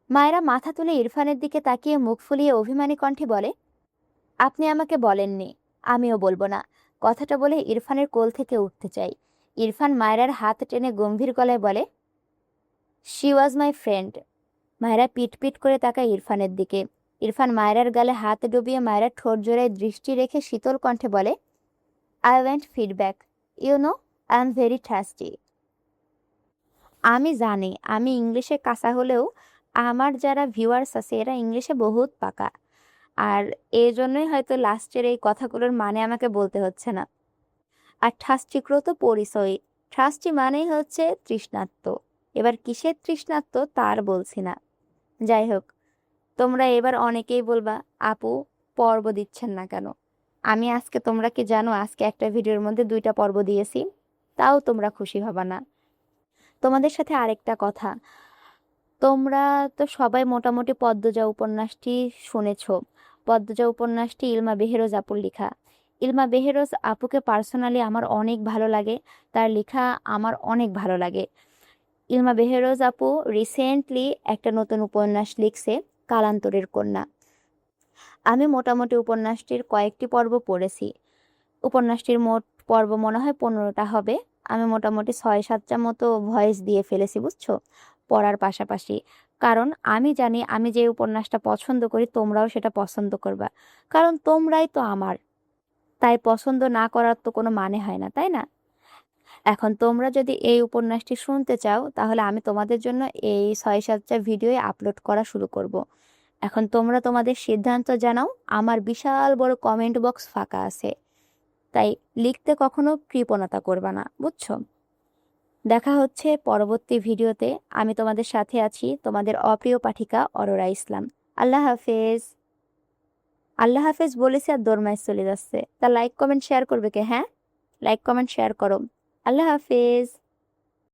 মায়রা মাথা তুলে ইরফানের দিকে তাকিয়ে মুখ ফুলিয়ে অভিমানী কণ্ঠে বলে, আপনি আমাকে বলেননি, আমিও বলবো না। কথাটা বলে ইরফানের কোল থেকে উঠতে চাই। ইরফান মায়রার হাত টেনে গম্ভীর গলায় বলে, শি ওয়াজ মাই ফ্রেন্ড। মায়রা পিট পিট করে তাকায় ইরফানের দিকে। ইরফান মায়রার গালে হাত ডুবিয়ে মায়রার ঠোঁট জোড়ায় দৃষ্টি রেখে শীতল কণ্ঠে বলে, I want feedback. You know, I am very thirsty. আমি জানি আমি ইংলিশে কাঁচা হলেও আমার যারা ভিউয়ার্স আছে এরা ইংলিশে বহুত পাকা। আর এই জন্যই হয়তো লাস্টের এই কথাগুলোর মানে আমাকে বলতে হচ্ছে না। আর ঠাস্টিক্রত পরিচয়। ঠাস্টি মানেই হচ্ছে তৃষ্ণার্ত। এবার কিসের তৃষ্ণার্ত তার বলছি না। যাই হোক, তোমরা এবার অনেকেই বলবা, আপু পর্ব দিচ্ছেন না কেন? আমি আজকে, তোমরা কি জানো, আজকে একটা ভিডিওর মধ্যে 2টা পর্ব দিয়েছি, তাও তোমরা খুশি হবা না। তোমাদের সাথে আরেকটা কথা, তোমরা তো সবাই মোটামুটি পদ্মজা উপন্যাসটি শুনেছ। পদ্মজা উপন্যাসটি ইলমা বেহেরোজ আপুর লেখা। ইলমা বেহেরোজ আপুকে পার্সোনালি আমার অনেক ভালো লাগে, তার লেখা আমার অনেক ভালো লাগে। ইলমা বেহেরোজ আপু রিসেন্টলি একটা নতুন উপন্যাস লিখছে, কালান্তরের কন্যা। আমি মোটামুটি উপন্যাসটির কয়েকটি পর্ব পড়েছি। উপন্যাসটির মোট পর্ব মনে হয় 15টা হবে। আমি মোটামুটি 6-7টা মতো ভয়েস দিয়ে ফেলেছি, বুঝছো, পড়ার পাশাপাশি। কারণ আমি জানি আমি যে উপন্যাসটা পছন্দ করি তোমরাও সেটা পছন্দ করবা, কারণ তোমরাই তো আমার। তাই পছন্দ না করার তো কোনো মানে হয় না, তাই না? এখন তোমরা যদি এই উপন্যাসটি শুনতে চাও তাহলে আমি তোমাদের জন্য এই ৬-৭টা ভিডিও আপলোড করা শুরু করব। এখন তোমরা তোমাদের সিদ্ধান্ত জানাও। আমার বিশাল বড় কমেন্ট বক্স ফাঁকা আছে, তাই লিখতে কখনো কৃপণতা করবা না, বুঝছো? দেখা হচ্ছে পরবর্তী ভিডিওতে। আমি তোমাদের সাথে আছি, তোমাদের অপ্রিয় পাঠিকা অরোরা ইসলাম। আল্লাহ হাফেজ। আল্লাহ হাফেজ বলেছে আর দোরমায় চলে যাচ্ছে। তা লাইক কমেন্ট শেয়ার করবে কে? হ্যাঁ, লাইক কমেন্ট শেয়ার করো। আল্লাহ হাফেজ।